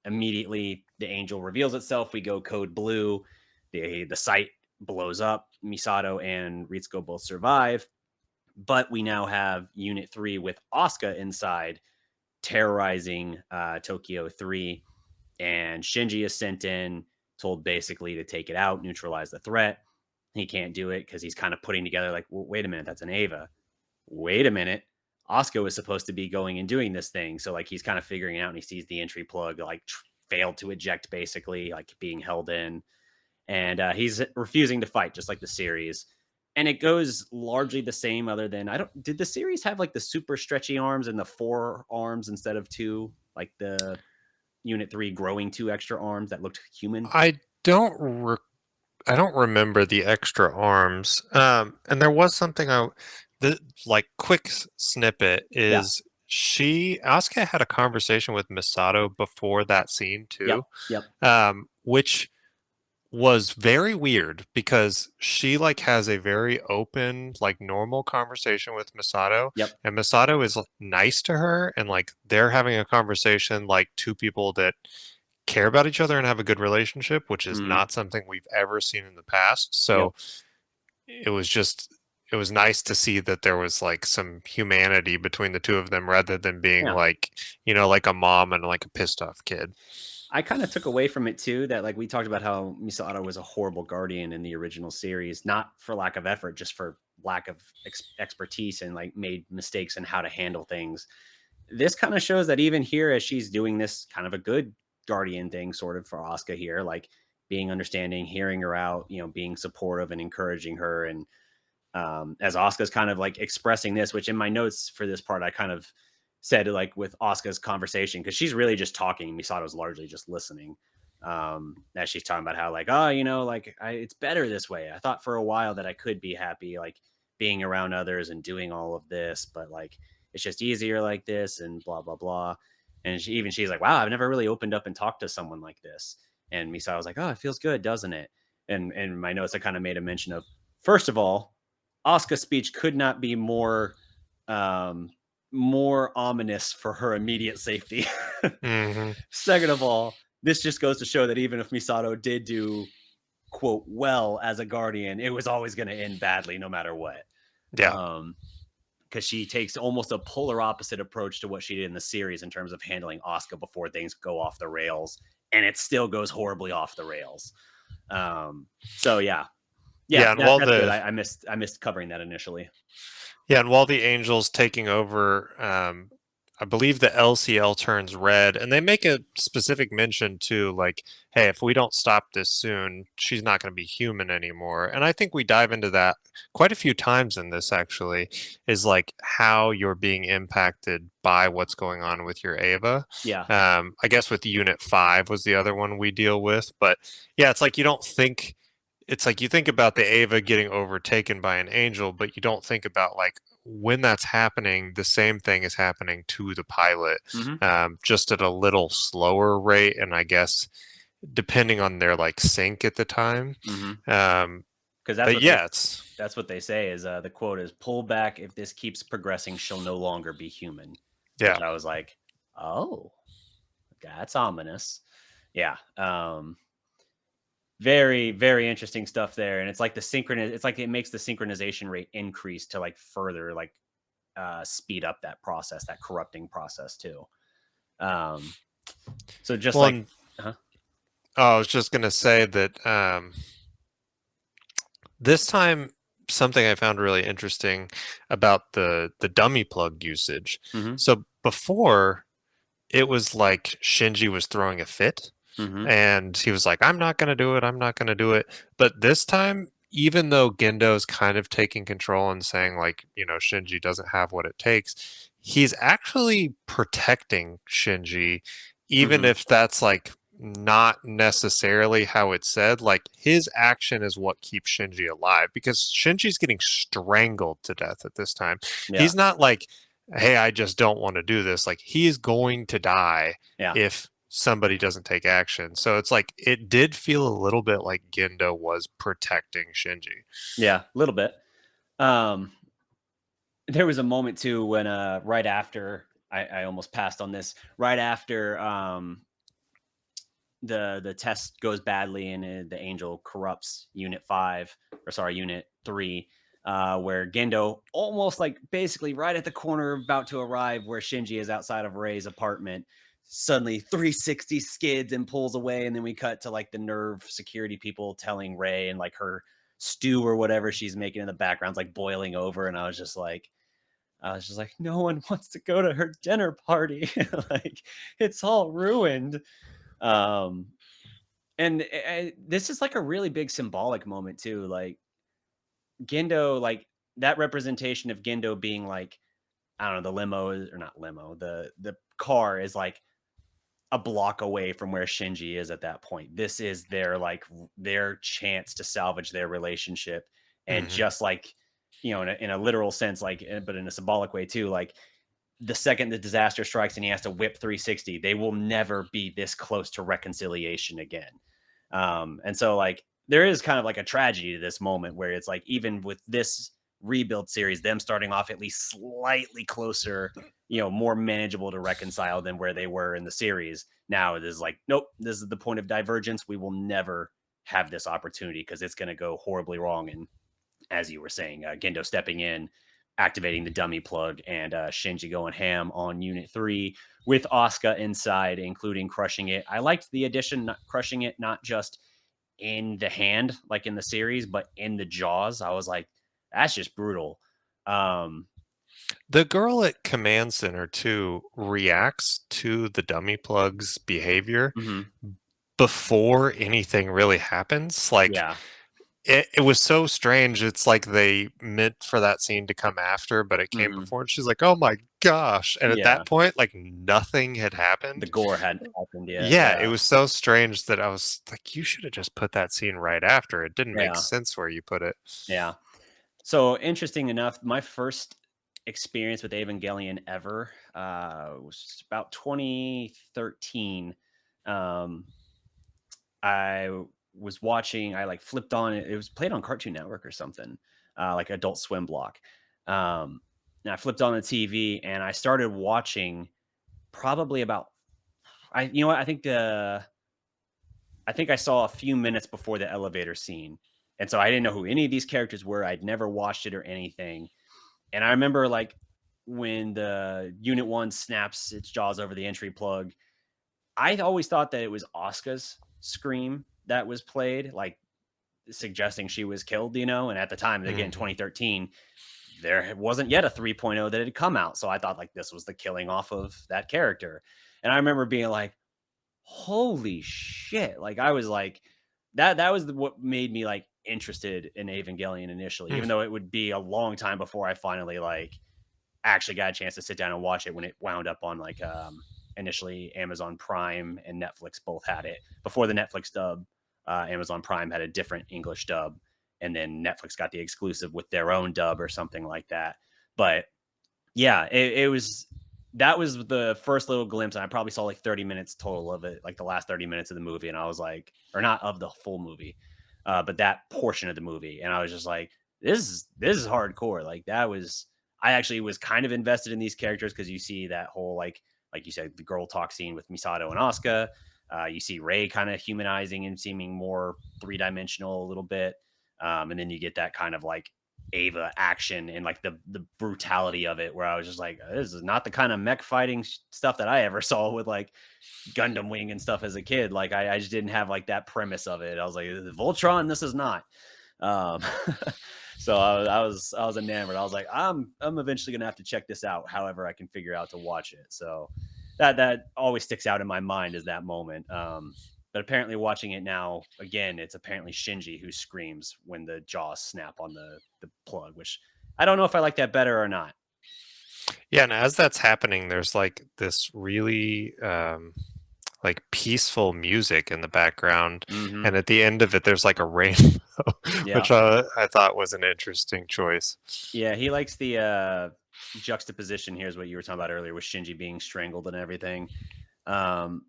Immediately the angel reveals itself. We go code blue. The site blows up. Misato and Ritsuko both survive, but we now have Unit 3 with Asuka inside, terrorizing Tokyo 3, and Shinji is sent in, told basically to take it out, neutralize the threat. He can't do it because he's kind of putting together like, well, wait a minute, that's an Ava. Wait a minute. Asuka was supposed to be going and doing this thing. So like he's kind of figuring it out, and he sees the entry plug like failed to eject, basically like being held in, and he's refusing to fight, just like the series. And it goes largely the same, other than I don't. Did the series have like the super stretchy arms and the 4 arms instead of 2, like the Unit 3 growing 2 extra arms that looked human? I don't I don't remember the extra arms. And there was something the like quick snippet Yeah. is Asuka had a conversation with Misato before that scene Yep. too, Yep. which was very weird because she like has a very open, like normal conversation with Misato, Yep. and Misato is nice to her, and like they're having a conversation like two people that care about each other and have a good relationship, which is Mm, not something we've ever seen in the past. yep. So it was nice to see that there was like some humanity between the two of them rather than being Yeah. like, like a mom and like a pissed off kid. I kind of took away from it too that like we talked about how Misato was a horrible guardian in the original series, not for lack of effort, just for lack of expertise, and like made mistakes in how to handle things. This kind of shows that even here, as she's doing this kind of a good guardian thing, sort of for Asuka here, like being understanding, hearing her out, you know, being supportive and encouraging her. And as Asuka's kind of like expressing this, which in my notes for this part, I kind of said like with Asuka's conversation, because she's really just talking. Misato's largely just listening. As she's talking about how like, oh, you know, like it's better this way. I thought for a while that I could be happy, like being around others and doing all of this, but like it's just easier like this and blah, blah, blah. And she's like, wow, I've never really opened up and talked to someone like this. And Misato was like, oh, it feels good, doesn't it? And in my notes, I kind of made a mention of, first of all, Asuka's speech could not be more more ominous for her immediate safety. Mm-hmm. Second of all, this just goes to show that even if Misato did do, quote, well as a guardian, it was always going to end badly no matter what. Yeah. Because she takes almost a polar opposite approach to what she did in the series in terms of handling Asuka before things go off the rails, and it still goes horribly off the rails. So yeah, and that's good. I missed covering that initially. Yeah, and while the Angels taking over, I believe the LCL turns red, and they make a specific mention too, like, hey, if we don't stop this soon, she's not going to be human anymore. And I think we dive into that quite a few times in this, actually, is like how you're being impacted by what's going on with your Ava. Yeah. I guess with Unit 5 was the other one we deal with. But yeah, it's like you don't think. It's like you think about the Ava getting overtaken by an angel, but you don't think about like when that's happening, the same thing is happening to the pilot, just at a little slower rate. And I guess depending on their like sync at the time. Because that's what they say is the quote is, pull back. If this keeps progressing, she'll no longer be human. Yeah. Which I was like, oh, that's ominous. Yeah. Very, very interesting stuff there. And it's like it's like it makes the synchronization rate increase to like further like speed up that process, that corrupting process too. So just I was just gonna say that this time something I found really interesting about the dummy plug usage. So before it was like Shinji was throwing a fit. And he was like, I'm not going to do it. I'm not going to do it. But this time, even though Gendo's kind of taking control and saying, like, you know, Shinji doesn't have what it takes, he's actually protecting Shinji, even if that's like not necessarily how it's said. Like, his action is what keeps Shinji alive because Shinji's getting strangled to death at this time. Yeah. He's not like, hey, I just don't want to do this. Like, he is going to die if somebody doesn't take action. So it's like it did feel a little bit like Gendo was protecting Shinji. Yeah, a little bit. There was a moment too when right after I almost passed on this, right after the test goes badly and the angel corrupts Unit 3, where Gendo almost like basically right at the corner about to arrive where Shinji is outside of Rei's apartment, suddenly 360 skids and pulls away. And then we cut to like the nerve security people telling Rei and like her stew or whatever she's making in the background's like boiling over. And I was just like, no one wants to go to her dinner party. Like it's all ruined. And this is like a really big symbolic moment too. Like Gendo, like that representation of Gendo being like, I don't know, the limo or not limo, the car is like a block away from where Shinji is at that point. This is their chance to salvage their relationship. And just like, you know, in a literal sense, like, but in a symbolic way too, like the second the disaster strikes and he has to whip 360, they will never be this close to reconciliation again. And so like, there is kind of like a tragedy to this moment where it's like, even with this rebuild series, them starting off at least slightly closer, you know, more manageable to reconcile than where they were in the series. Now it is like, nope, this is the point of divergence. We will never have this opportunity because it's going to go horribly wrong. And as you were saying, Gendo stepping in, activating the dummy plug, and Shinji going ham on Unit 3 with Asuka inside, including crushing it. I liked the addition, crushing it, not just in the hand, like in the series, but in the jaws. I was like, that's just brutal. The girl at Command Center too reacts to the dummy plug's behavior before anything really happens. Like it was so strange. It's like they meant for that scene to come after, but it came before. And she's like, oh my gosh. And at that point, like nothing had happened. The gore hadn't happened yet. Yeah, it was so strange that I was like, you should have just put that scene right after. It didn't make sense where you put it. Yeah. So interesting enough, my first experience with Evangelion ever. It was about 2013. Um, I was watching. I like flipped on it. It was played on Cartoon Network or something, like Adult Swim block. And I flipped on the TV and I started watching probably about. You know what? I think I saw a few minutes before the elevator scene. And so I didn't know who any of these characters were. I'd never watched it or anything. And I remember like when the Unit 1 snaps its jaws over the entry plug, I always thought that it was Asuka's scream that was played, like suggesting she was killed, you know? And at the time, again, 2013, there wasn't yet a 3.0 that had come out. So I thought like this was the killing off of that character. And I remember being like, holy shit. Like I was like, that was what made me like interested in Evangelion initially, even though it would be a long time before I finally like actually got a chance to sit down and watch it when it wound up on like initially Amazon Prime and Netflix both had it. Before the Netflix dub, Amazon Prime had a different English dub, and then Netflix got the exclusive with their own dub or something like that. But yeah, it was that was the first little glimpse, and I probably saw like 30 minutes total of it, like the last 30 minutes of the movie, and I was like, or not of the full movie, but that portion of the movie, and I was just like, this is hardcore. Like that was I actually was kind of invested in these characters because you see that whole like you said, the girl talk scene with Misato and Asuka. You see Rei kind of humanizing and seeming more three-dimensional a little bit. And then you get that kind of like Ava action and like the brutality of it, where I was just like, this is not the kind of mech fighting stuff that I ever saw with like Gundam Wing and stuff as a kid. Like I just didn't have like that premise of it. I was like, Voltron, this is not. Um, so I was enamored. I was like, I'm eventually gonna have to check this out. However, I can figure out to watch it. So that always sticks out in my mind is that moment. But apparently, watching it now again, it's apparently Shinji who screams when the jaws snap on the plug, which I don't know if I like that better or not. Yeah, and as that's happening, there's like this really like peaceful music in the background, Mm-hmm. and at the end of it, there's like a rainbow, Yeah, which I thought was an interesting choice. yeah, he likes the juxtaposition. Here's what you were talking about earlier with Shinji being strangled and everything. Um,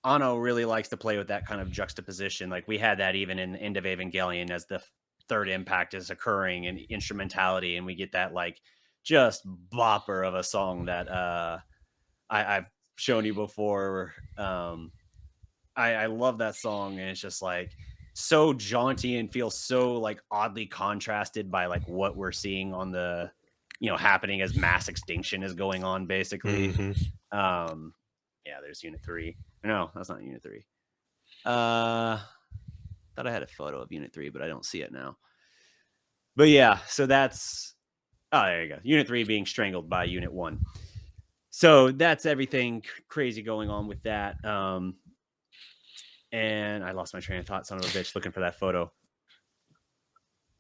Ano really likes to play with that kind of juxtaposition. Like we had that even in the end of Evangelion as the third impact is occurring and instrumentality, and we get that like just bopper of a song that I've shown you before. I love that song, and it's just like so jaunty and feels so like oddly contrasted by like what we're seeing on the happening as mass extinction is going on basically. Um, yeah, there's Unit 3. No, that's not Unit 3. Thought I had a photo of Unit 3, but I don't see it now. But yeah, so that's there you go. Unit 3 being strangled by Unit 1. So that's everything crazy going on with that. And I lost my train of thought, son of a bitch, looking for that photo.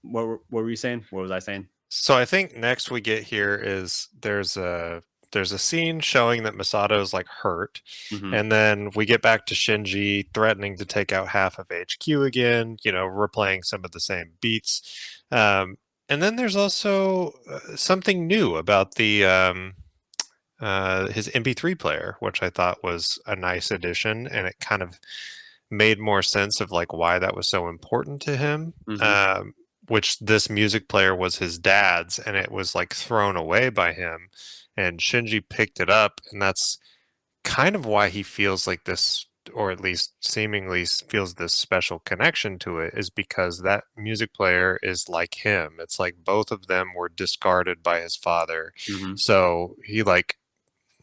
What were you saying? What was I saying? So I think next we get here is there's a scene showing that Misato is like hurt, Mm-hmm. and then we get back to Shinji threatening to take out half of HQ again. We're playing some of the same beats, and then there's also something new about the his MP3 player, which I thought was a nice addition, and it kind of made more sense of like why that was so important to him. Mm-hmm. Which this music player was his dad's, and it was like thrown away by him, and Shinji picked it up, and that's kind of why he feels like this, or at least seemingly feels this special connection to it, is because that music player is like him. It's like both of them were discarded by his father. Mm-hmm. So he like,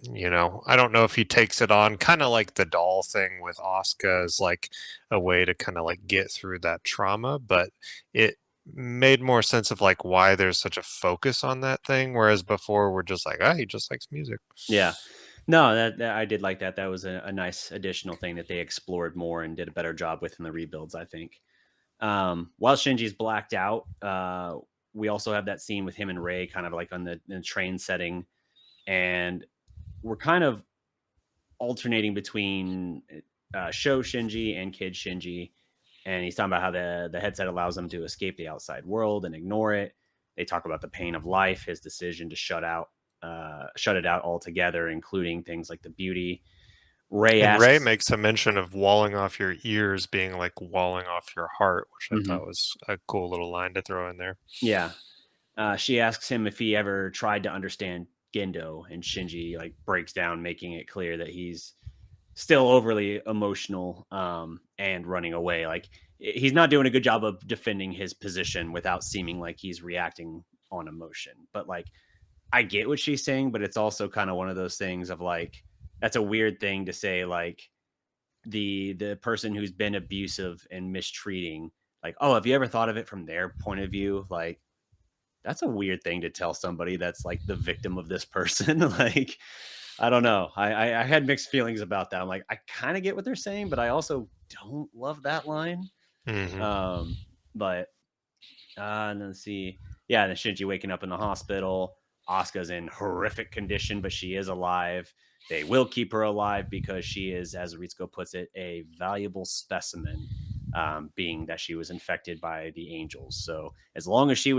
I don't know if he takes it on kind of like the doll thing with Asuka is like a way to kind of like get through that trauma, but it made more sense of like why there's such a focus on that thing, whereas before we're just like, he just likes music. Yeah. No, that I did like that. That was a nice additional thing that they explored more and did a better job with in the rebuilds, I think. While Shinji's blacked out, we also have that scene with him and Rei kind of like on the train setting, and we're kind of alternating between show Shinji and kid Shinji. And he's talking about how the headset allows him to escape the outside world and ignore it. They talk about the pain of life, his decision to shut it out altogether, including things like the beauty. Rei And Ray asks, makes a mention of walling off your ears being like walling off your heart, which I Mhm. thought was a cool little line to throw in there. yeah, she asks him if he ever tried to understand Gendo, and Shinji like breaks down, making it clear that he's still overly emotional and running away. Like he's not doing a good job of defending his position without seeming like he's reacting on emotion. But like I get what she's saying, but it's also kind of one of those things of like that's a weird thing to say. Like the person who's been abusive and mistreating, like, oh, have you ever thought of it from their point of view? Like that's a weird thing to tell somebody that's like the victim of this person. Like I don't know. I had mixed feelings about that. I'm like, I kind of get what they're saying, but I also don't love that line. Mm-hmm. But let's see. Yeah, and then Shinji waking up in the hospital. Asuka's in horrific condition, but she is alive. They will keep her alive because she is, as Ritsuko puts it, a valuable specimen, being that she was infected by the angels. So the longer she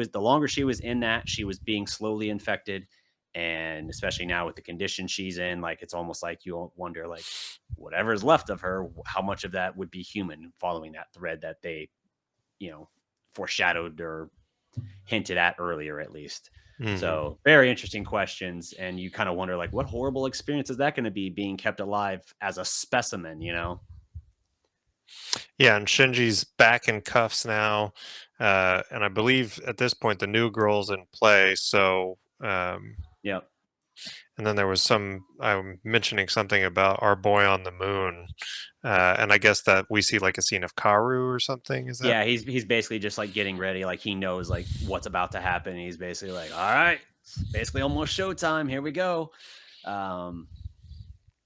was in that, she was being slowly infected. And especially now with the condition she's in, like it's almost like you wonder, like whatever's left of her, how much of that would be human, following that thread that they, foreshadowed or hinted at earlier, at least. Mm-hmm. So very interesting questions, and you kind of wonder, like, what horrible experience is that going to be, being kept alive as a specimen? Yeah, and Shinji's back in cuffs now, and I believe at this point the new girl's in play. So, Yep. and then there was I'm mentioning something about our boy on the moon, and I guess that we see like a scene of Kaworu or something. Is that? Yeah, he's basically just like getting ready, like he knows like what's about to happen. He's basically like, all right, it's basically almost showtime. Here we go.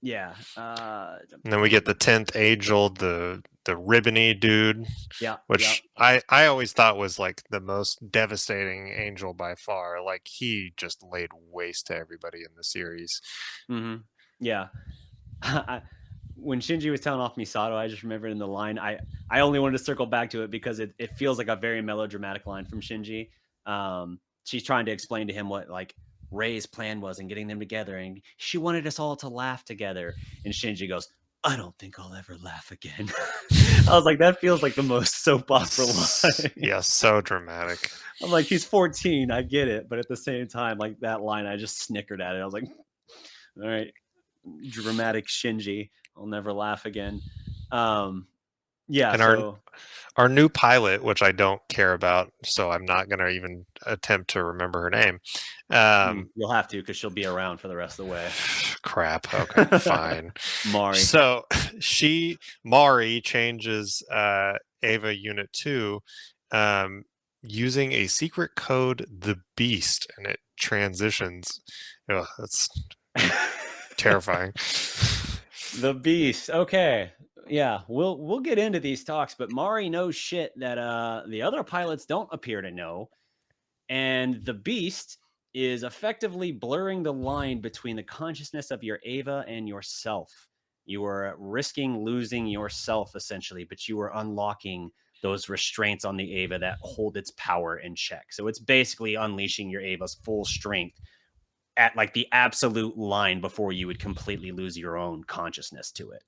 Yeah. And then we get the 10th angel, the ribbony dude, Yeah. which I always thought was like the most devastating angel by far. Like he just laid waste to everybody in the series. Mm-hmm. Yeah. When Shinji was telling off Misato, I just remembered in the line, I only wanted to circle back to it because it feels like a very melodramatic line from Shinji. She's trying to explain to him what like Rei's plan was in getting them together, and she wanted us all to laugh together. And Shinji goes, I don't think I'll ever laugh again. I was like, that feels like the most soap opera line. Yeah, so dramatic. I'm like, he's 14, I get it, but at the same time, like that line, I just snickered at it. I was like, all right, dramatic Shinji. I'll never laugh again. Yeah. And So our new pilot, which I don't care about, so I'm not going to even attempt to remember her name. you'll have to, because she'll be around for the rest of the way. Crap. Okay, fine. Mari. So Mari changes Ava Unit 2 using a secret code, the Beast, and it transitions. Oh, that's terrifying. The Beast. Okay. Yeah, we'll get into these talks, but Mari knows shit that the other pilots don't appear to know. And the Beast is effectively blurring the line between the consciousness of your Ava and yourself. You are risking losing yourself, essentially, but you are unlocking those restraints on the Ava that hold its power in check. So it's basically unleashing your Ava's full strength at like the absolute line before you would completely lose your own consciousness to it.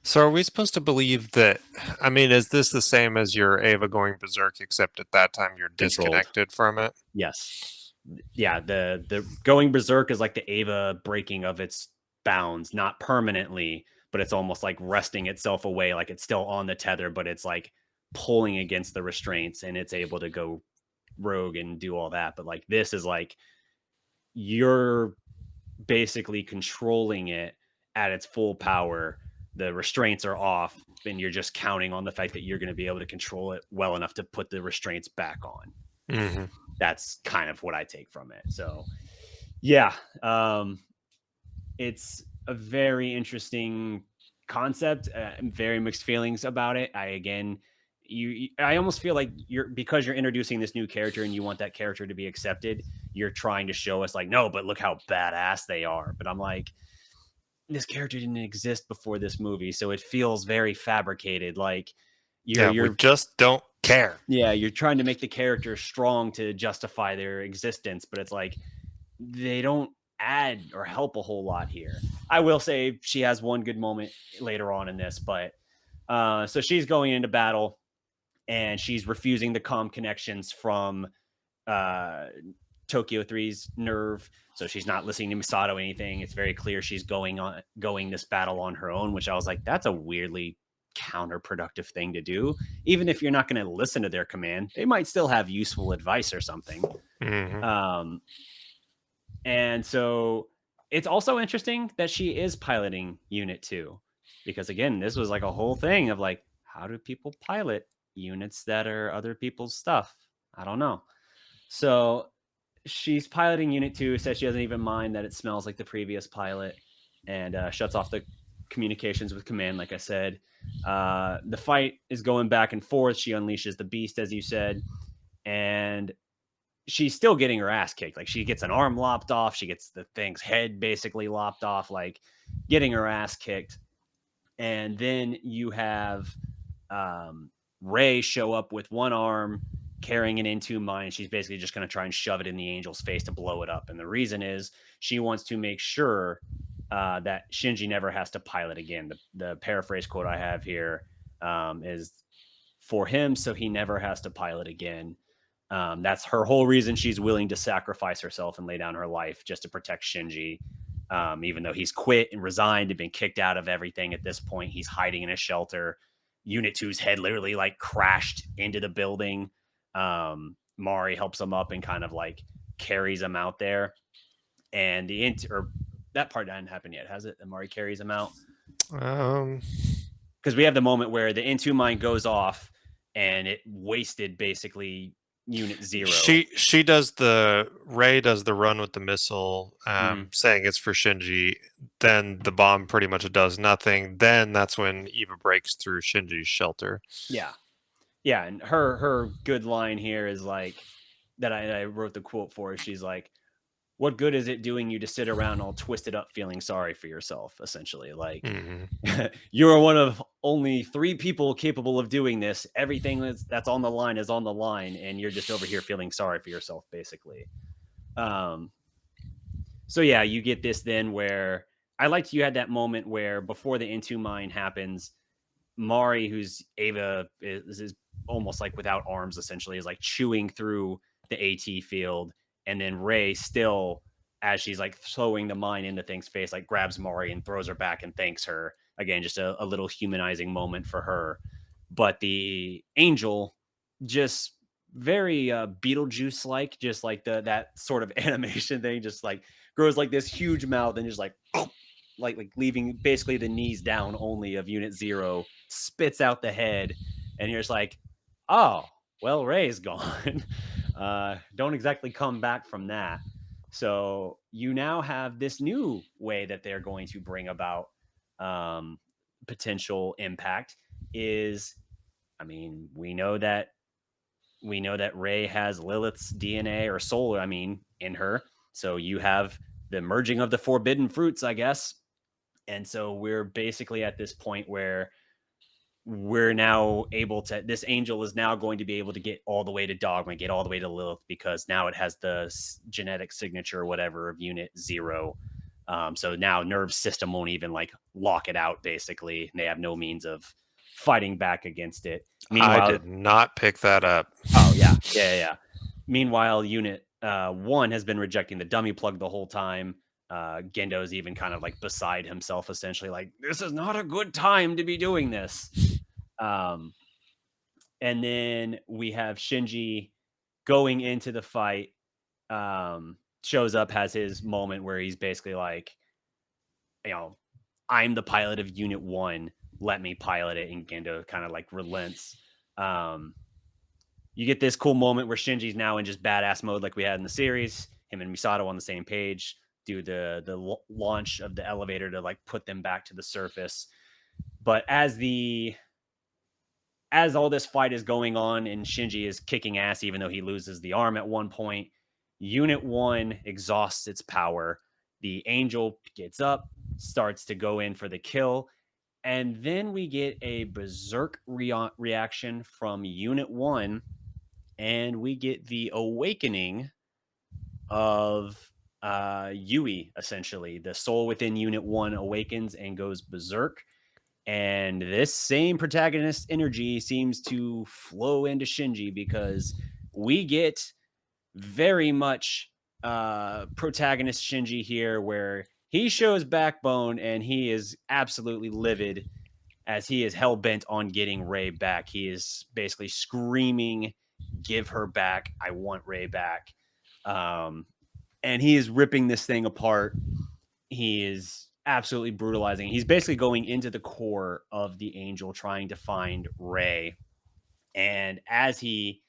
So are we supposed to believe that, I mean, is this the same as your Ava going berserk, except at that time you're disconnected from it? Yes. Yeah, the going berserk is like the Ava breaking of its bounds, not permanently, but it's almost like wresting itself away, like it's still on the tether, but it's like pulling against the restraints, and it's able to go rogue and do all that. But like this is like you're basically controlling it at its full power. The restraints are off, and you're just counting on the fact that you're going to be able to control it well enough to put the restraints back on. Mm-hmm. That's kind of what I take from it. So yeah, it's a very interesting concept. Very mixed feelings about it. I almost feel like because you're introducing this new character and you want that character to be accepted, you're trying to show us like, no, but look how badass they are. But I'm like, this character didn't exist before this movie, so it feels very fabricated. Like we just don't care. Yeah, you're trying to make the character strong to justify their existence, but it's like they don't add or help a whole lot here. I will say she has one good moment later on in this, but so she's going into battle and she's refusing the comm connections from uh Tokyo 3's nerve. So she's not listening to Misato anything. It's very clear she's going this battle on her own, which I was like, that's a weirdly counterproductive thing to do. Even if you're not going to listen to their command, they might still have useful advice or something. Mm-hmm. And so it's also interesting that she is piloting Unit 2, because again, this was like a whole thing of like, how do people pilot units that are other people's stuff? I don't know. So she's piloting Unit 2, says she doesn't even mind that it smells like the previous pilot, and shuts off the communications with command, like I said. The fight is going back and forth. She unleashes the beast, as you said, and she's still getting her ass kicked. Like, she gets an arm lopped off. She gets the thing's head basically lopped off, like getting her ass kicked. And then you have Rei show up with one arm carrying an into mine. She's basically just going to try and shove it in the angel's face to blow it up. And the reason is she wants to make sure that Shinji never has to pilot again. The paraphrase quote I have here is for him, so he never has to pilot again. That's her whole reason she's willing to sacrifice herself and lay down her life just to protect Shinji. Even though he's quit and resigned and been kicked out of everything at this point, he's hiding in a shelter. Unit 2's head literally like crashed into the building. Mari helps him up and kind of like carries him out there. And that part hadn't happened yet, has it? That Mari carries him out? Because we have the moment where the Into mine goes off and it wasted basically Unit 0. She does Rei does the run with the missile, saying it's for Shinji. Then the bomb pretty much does nothing. Then that's when Eva breaks through Shinji's shelter. Yeah. And her good line here is like, that I wrote the quote for. She's like, what good is it doing you to sit around all twisted up feeling sorry for yourself, essentially? Like, you're one of only 3 people capable of doing this. Everything that's on the line is on the line, and you're just over here feeling sorry for yourself, basically. So yeah, you get this then where I liked you had that moment where before the Into mine happens, Mari, who's Ava, is almost like without arms, essentially, is like chewing through the AT field. And then Rei still, as she's like throwing the mine into thing's face, like grabs Mari and throws her back and thanks her. Again, just a little humanizing moment for her. But the angel, just very Beetlejuice-like, just like that sort of animation thing, just like grows like this huge mouth and just like leaving basically the knees down only of Unit 0, spits out the head, and you're just like, oh, well, Rei's gone. Don't exactly come back from that. So you now have this new way that they're going to bring about potential impact is, I mean, we know that Rei has Lilith's DNA or soul, in her. So you have the merging of the forbidden fruits, I guess. And so we're basically at this point where we're now able to, this angel is now going to be able to get all the way to Dogma, get all the way to Lilith, because now it has the genetic signature or whatever of Unit 0. So now nerve system won't even like lock it out, basically. They have no means of fighting back against it. Meanwhile, I did not pick that up. Oh, yeah. Meanwhile, Unit 1 has been rejecting the dummy plug the whole time. Gendo's even kind of like beside himself, essentially, like, this is not a good time to be doing this. And then we have Shinji going into the fight, shows up, has his moment where he's basically like, I'm the pilot of Unit 1, let me pilot it, and Gendo kind of like relents. You get this cool moment where Shinji's now in just badass mode like we had in the series, him and Misato on the same page, do the launch of the elevator to like put them back to the surface. But as all this fight is going on and Shinji is kicking ass, even though he loses the arm at one point, Unit 1 exhausts its power. The angel gets up, starts to go in for the kill. And then we get a berserk reaction from Unit 1, and we get the awakening of Yui, essentially. The soul within Unit 1 awakens and goes berserk. And this same protagonist energy seems to flow into Shinji because we get very much protagonist Shinji here, where he shows backbone and he is absolutely livid as he is hell-bent on getting Rei back. He is basically screaming, give her back. I want Rei back. And he is ripping this thing apart. He is absolutely brutalizing. He's basically going into the core of the angel, trying to find Rei. And as he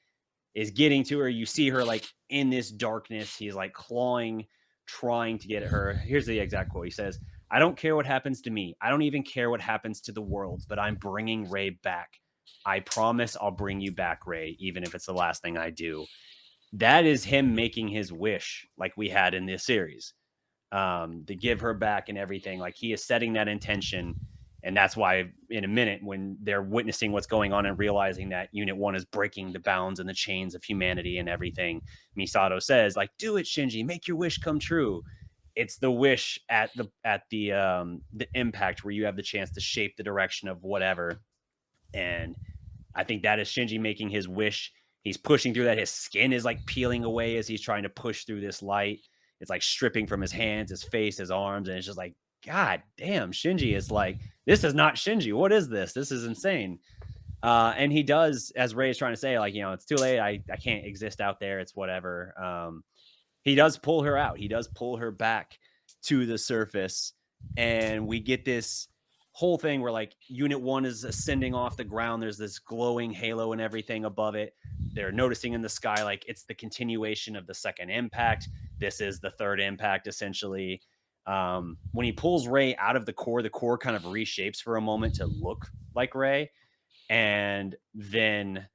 is getting to her, you see her like in this darkness. He's like clawing, trying to get at her. Here's the exact quote. He says, "I don't care what happens to me. I don't even care what happens to the world, but I'm bringing Rei back. I promise I'll bring you back, Rei, even if it's the last thing I do." That is him making his wish, like we had in this series, to give her back and everything. Like, he is setting that intention. And that's why in a minute, when they're witnessing what's going on and realizing that Unit 1 is breaking the bounds and the chains of humanity and everything, Misato says, like, do it, Shinji, make your wish come true. It's the wish at the impact where you have the chance to shape the direction of whatever. And I think that is Shinji making his wish. He's pushing through that. His skin is like peeling away as he's trying to push through this light. It's like stripping from his hands, his face, his arms. And it's just like, God damn, Shinji is like, this is not Shinji. What is this? This is insane. And he does, as Rei is trying to say, like, it's too late. I can't exist out there. It's whatever. He does pull her out. He does pull her back to the surface. And we get this whole thing where like Unit 1 is ascending off the ground. There's this glowing halo and everything above it. They're noticing in the sky, like, it's the continuation of the second impact. This is the third impact, essentially. When he pulls Rei out of the core kind of reshapes for a moment to look like Rei. And then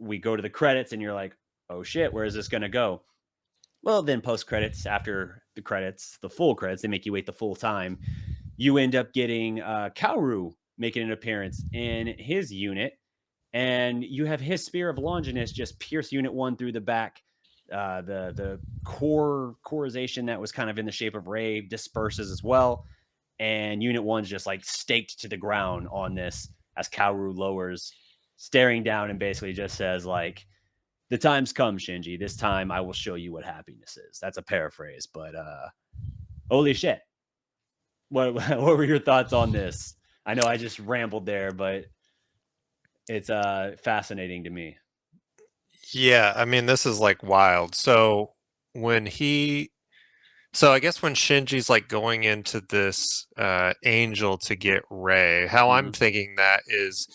we go to the credits and you're like, oh shit, where is this going to go? Well, then post credits, after the credits, the full credits, they make you wait the full time. You end up getting Kaworu making an appearance in his unit, and you have his Spear of Longinus just pierce Unit 1 through the back. The corization that was kind of in the shape of Rei disperses as well, and Unit 1's just like staked to the ground on this as Kaworu lowers, staring down, and basically just says, like, the time's come, Shinji. This time I will show you what happiness is. That's a paraphrase, but holy shit. What were your thoughts on this? I know I just rambled there, but it's fascinating to me. Yeah, I mean, this is like wild. So I guess when Shinji's like going into this angel to get Rei, how I'm thinking that is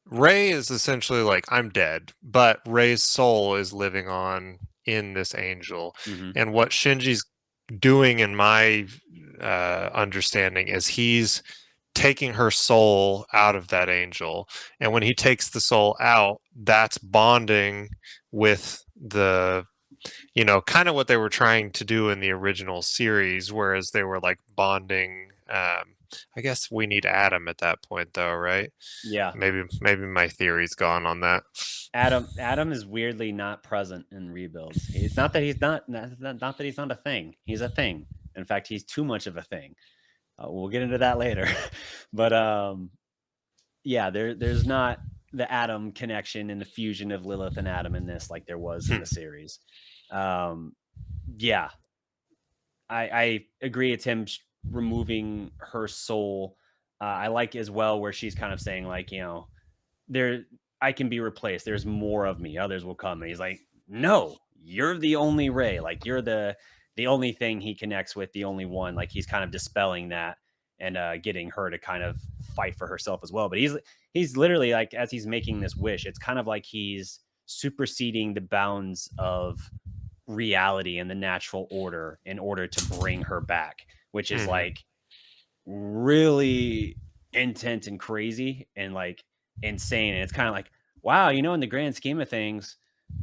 Rei is essentially like, I'm dead, but Rei's soul is living on in this angel. And what Shinji's doing, in my understanding, is he's taking her soul out of that angel. And when he takes the soul out, that's bonding with the, kind of what they were trying to do in the original series, whereas they were like bonding. I guess we need Adam at that point, though, right? Yeah. Maybe my theory's gone on that. Adam is weirdly not present in rebuilds. It's not that he's not that he's not a thing. He's a thing. In fact, he's too much of a thing. We'll get into that later. But yeah, there's not the Adam connection and the fusion of Lilith and Adam in this like there was in the series. Yeah, I agree. It's him removing her soul. I like as well where she's kind of saying, like, I can be replaced. There's more of me. Others will come. And he's like, no, you're the only Rei. Like, you're the only thing he connects with, the only one. Like, he's kind of dispelling that and getting her to kind of fight for herself as well. But he's literally, like, as he's making this wish, it's kind of like he's superseding the bounds of reality and the natural order in order to bring her back, which is like really intense and crazy and like insane. And it's kind of like, wow, in the grand scheme of things,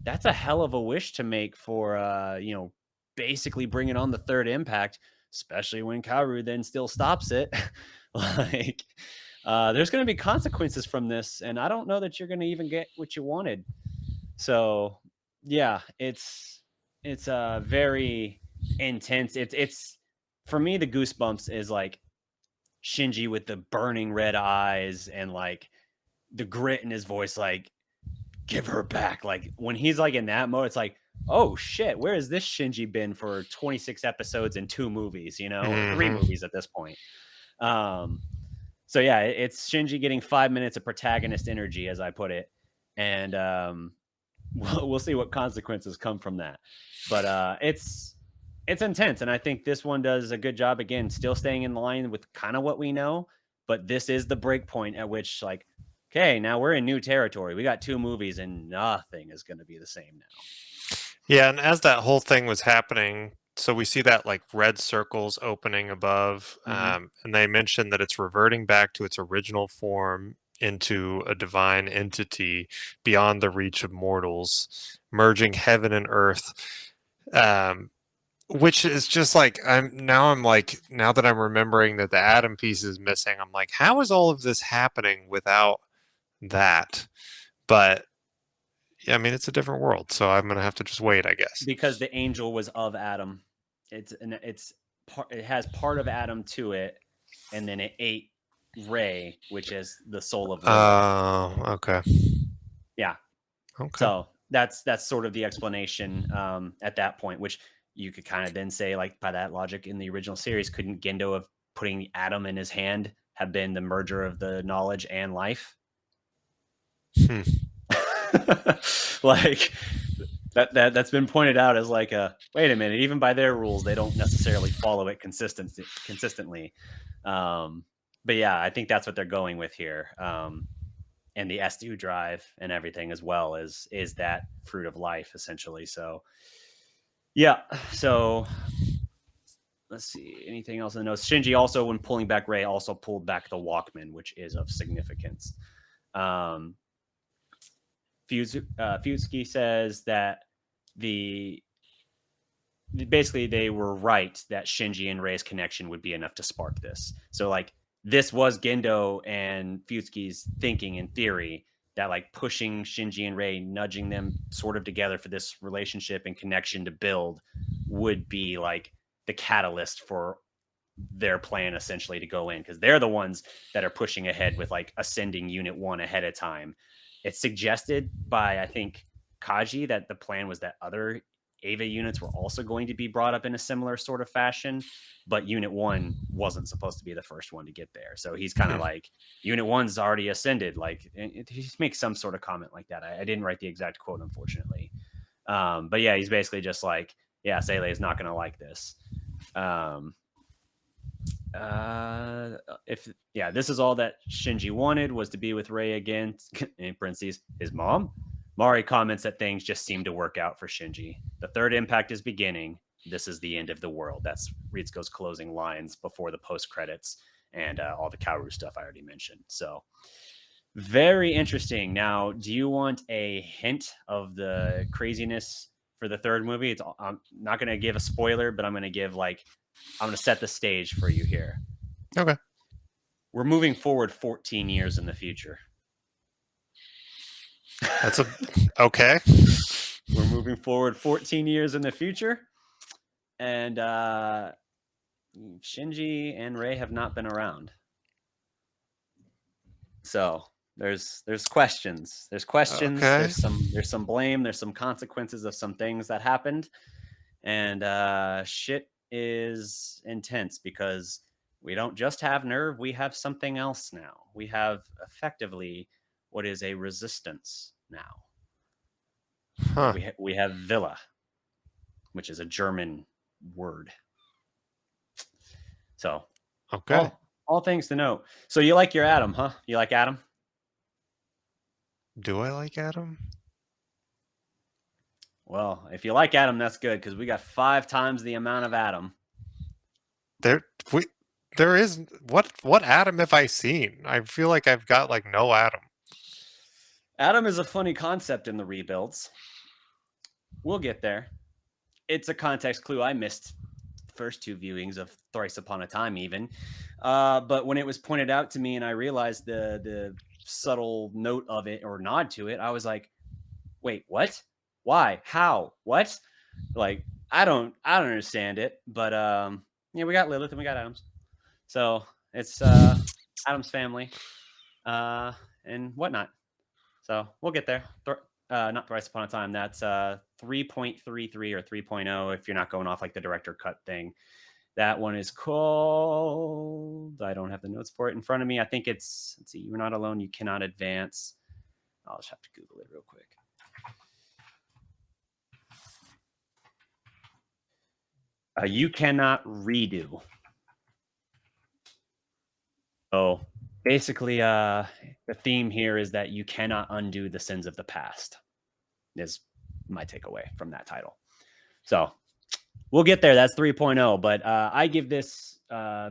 that's a hell of a wish to make for basically bringing on the third impact. especially when Kaworu then still stops it. Like, there's going to be consequences from this, and I don't know that you're going to even get what you wanted. So, yeah, it's very intense. It's for me, the goosebumps is like Shinji with the burning red eyes and like the grit in his voice, like, give her back. Like when he's like in that mode, it's like, oh shit, where has this Shinji been for 26 episodes and 2 movies, or 3 movies at this point? So yeah, it's Shinji getting 5 minutes of protagonist energy, as I put it, and we'll see what consequences come from that. But it's intense, and I think this one does a good job again, still staying in line with kind of what we know. But this is the break point at which, like, okay, now we're in new territory. We got 2 movies, and nothing is going to be the same now. Yeah, and as that whole thing was happening, so we see that like red circles opening above, and they mentioned that it's reverting back to its original form into a divine entity beyond the reach of mortals, merging heaven and earth. Which is just like I'm like, now that I'm remembering that the atom piece is missing, I'm like, how is all of this happening without that? But yeah, I mean, it's a different world, so I'm gonna have to just wait, I guess. Because the angel was of Adam. It has part of Adam to it, and then it ate Rei, which is the soul of Lilith. Oh, okay. Yeah. Okay. So that's sort of the explanation at that point, which you could kind of then say, like, by that logic, in the original series, couldn't Gendo of putting Adam in his hand have been the merger of the knowledge and life? Like that's been pointed out as like a, wait a minute, even by their rules, they don't necessarily follow it consistently. But yeah, I think that's what they're going with here. And the S2 drive and everything as well is that fruit of life, essentially. So yeah, so let's see, anything else in the notes? Shinji also, when pulling back Rei, also pulled back the Walkman, which is of significance. Fusky says that basically they were right that Shinji and Rei's connection would be enough to spark this. So like this was Gendo and Fusky's thinking in theory, that like pushing Shinji and Rei, nudging them sort of together for this relationship and connection to build, would be like the catalyst for their plan essentially to go in, because they're the ones that are pushing ahead with like ascending Unit 1 ahead of time. It's suggested by, I think, Kaji that the plan was that other Ava units were also going to be brought up in a similar sort of fashion, but Unit 1 wasn't supposed to be the first one to get there. So he's kind of like, Unit 1's already ascended. Like, he makes some sort of comment like that. I didn't write the exact quote, unfortunately. But yeah, he's basically just like, yeah, SEELE is not going to like this. This is all that Shinji wanted, was to be with Rei again, in parentheses, his mom. Mari comments that things just seem to work out for Shinji. The third impact is beginning. This is the end of the world. That's Ritsuko's closing lines before the post credits and all the Kaworu stuff I already mentioned. So very interesting. Now, do you want a hint of the craziness for the third movie? I'm not going to give a spoiler, but I'm going to set the stage for you here. Okay. We're moving forward 14 years in the future. That's okay. We're moving forward 14 years in the future, and Shinji and Rei have not been around. So there's questions. There's questions. Okay. There's some blame. There's some consequences of some things that happened, and shit is intense because we don't just have Nerve. We have something else now. We have effectively what is a resistance now. Huh. We have Villa, which is a German word. So, okay. All things to note. So you like your Adam, huh? You like Adam? Do I like Adam? Well, if you like Adam, that's good, because we got 5 times the amount of Adam. There is what Adam have I seen? I feel like I've got like no Adam. Adam is a funny concept in the rebuilds. We'll get there. It's a context clue I missed first 2 viewings of Thrice Upon a Time even. But when it was pointed out to me and I realized the subtle note of it or nod to it, I was like, wait, what? Why? How? What? Like, I don't understand it. But yeah, we got Lilith and we got Adams. So it's Adam's family and whatnot. So we'll get there. Not Thrice Upon a Time. That's 3.33 or 3.0 if you're not going off like the director cut thing. That one is called, I don't have the notes for it in front of me. I think it's, let's see, You're Not Alone, You Cannot Advance. I'll just have to Google it real quick. You Cannot Redo. So basically, the theme here is that you cannot undo the sins of the past, is my takeaway from that title. So we'll get there. That's 3.0, but I give this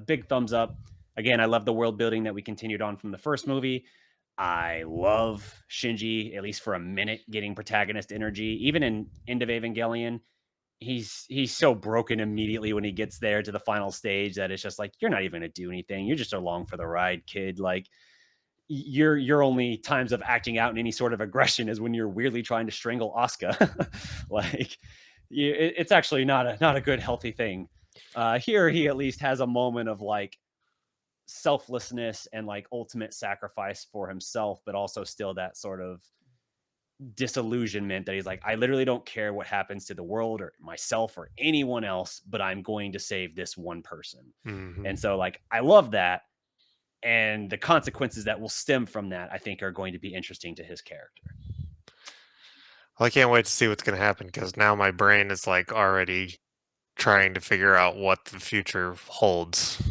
big thumbs up. Again, I love the world building that we continued on from the first movie. I love Shinji, at least for a minute, getting protagonist energy. Even in End of Evangelion, he's so broken immediately when he gets there to the final stage that it's just like, you're not even going to do anything. You're just along for the ride, kid. Like, your only times of acting out in any sort of aggression is when you're weirdly trying to strangle Asuka. Like, it's actually not a good, healthy thing. Here, he at least has a moment of like selflessness and like ultimate sacrifice for himself, but also still that sort of disillusionment that he's like, I literally don't care what happens to the world or myself or anyone else, but I'm going to save this one person. Mm-hmm. And so like, I love that. And the consequences that will stem from that, I think, are going to be interesting to his character. Well, I can't wait to see what's going to happen because now my brain is like already trying to figure out what the future holds.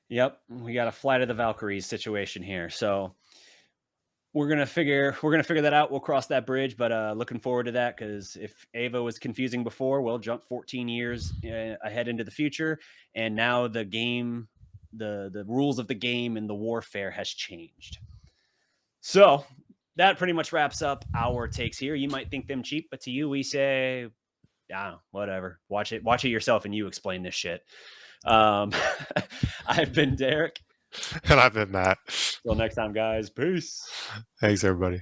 Yep, we got a Flight of the Valkyries situation here, so we're gonna figure that out. We'll cross that bridge, but looking forward to that because if Ava was confusing before, we'll jump 14 years ahead into the future, and now the game, the rules of the game and the warfare has changed. So that pretty much wraps up our takes here. You might think them cheap, but to you, we say, yeah, whatever. Watch it yourself, and you explain this shit. I've been Derek. And I've been Matt. Till next time, guys. Peace. Thanks, everybody.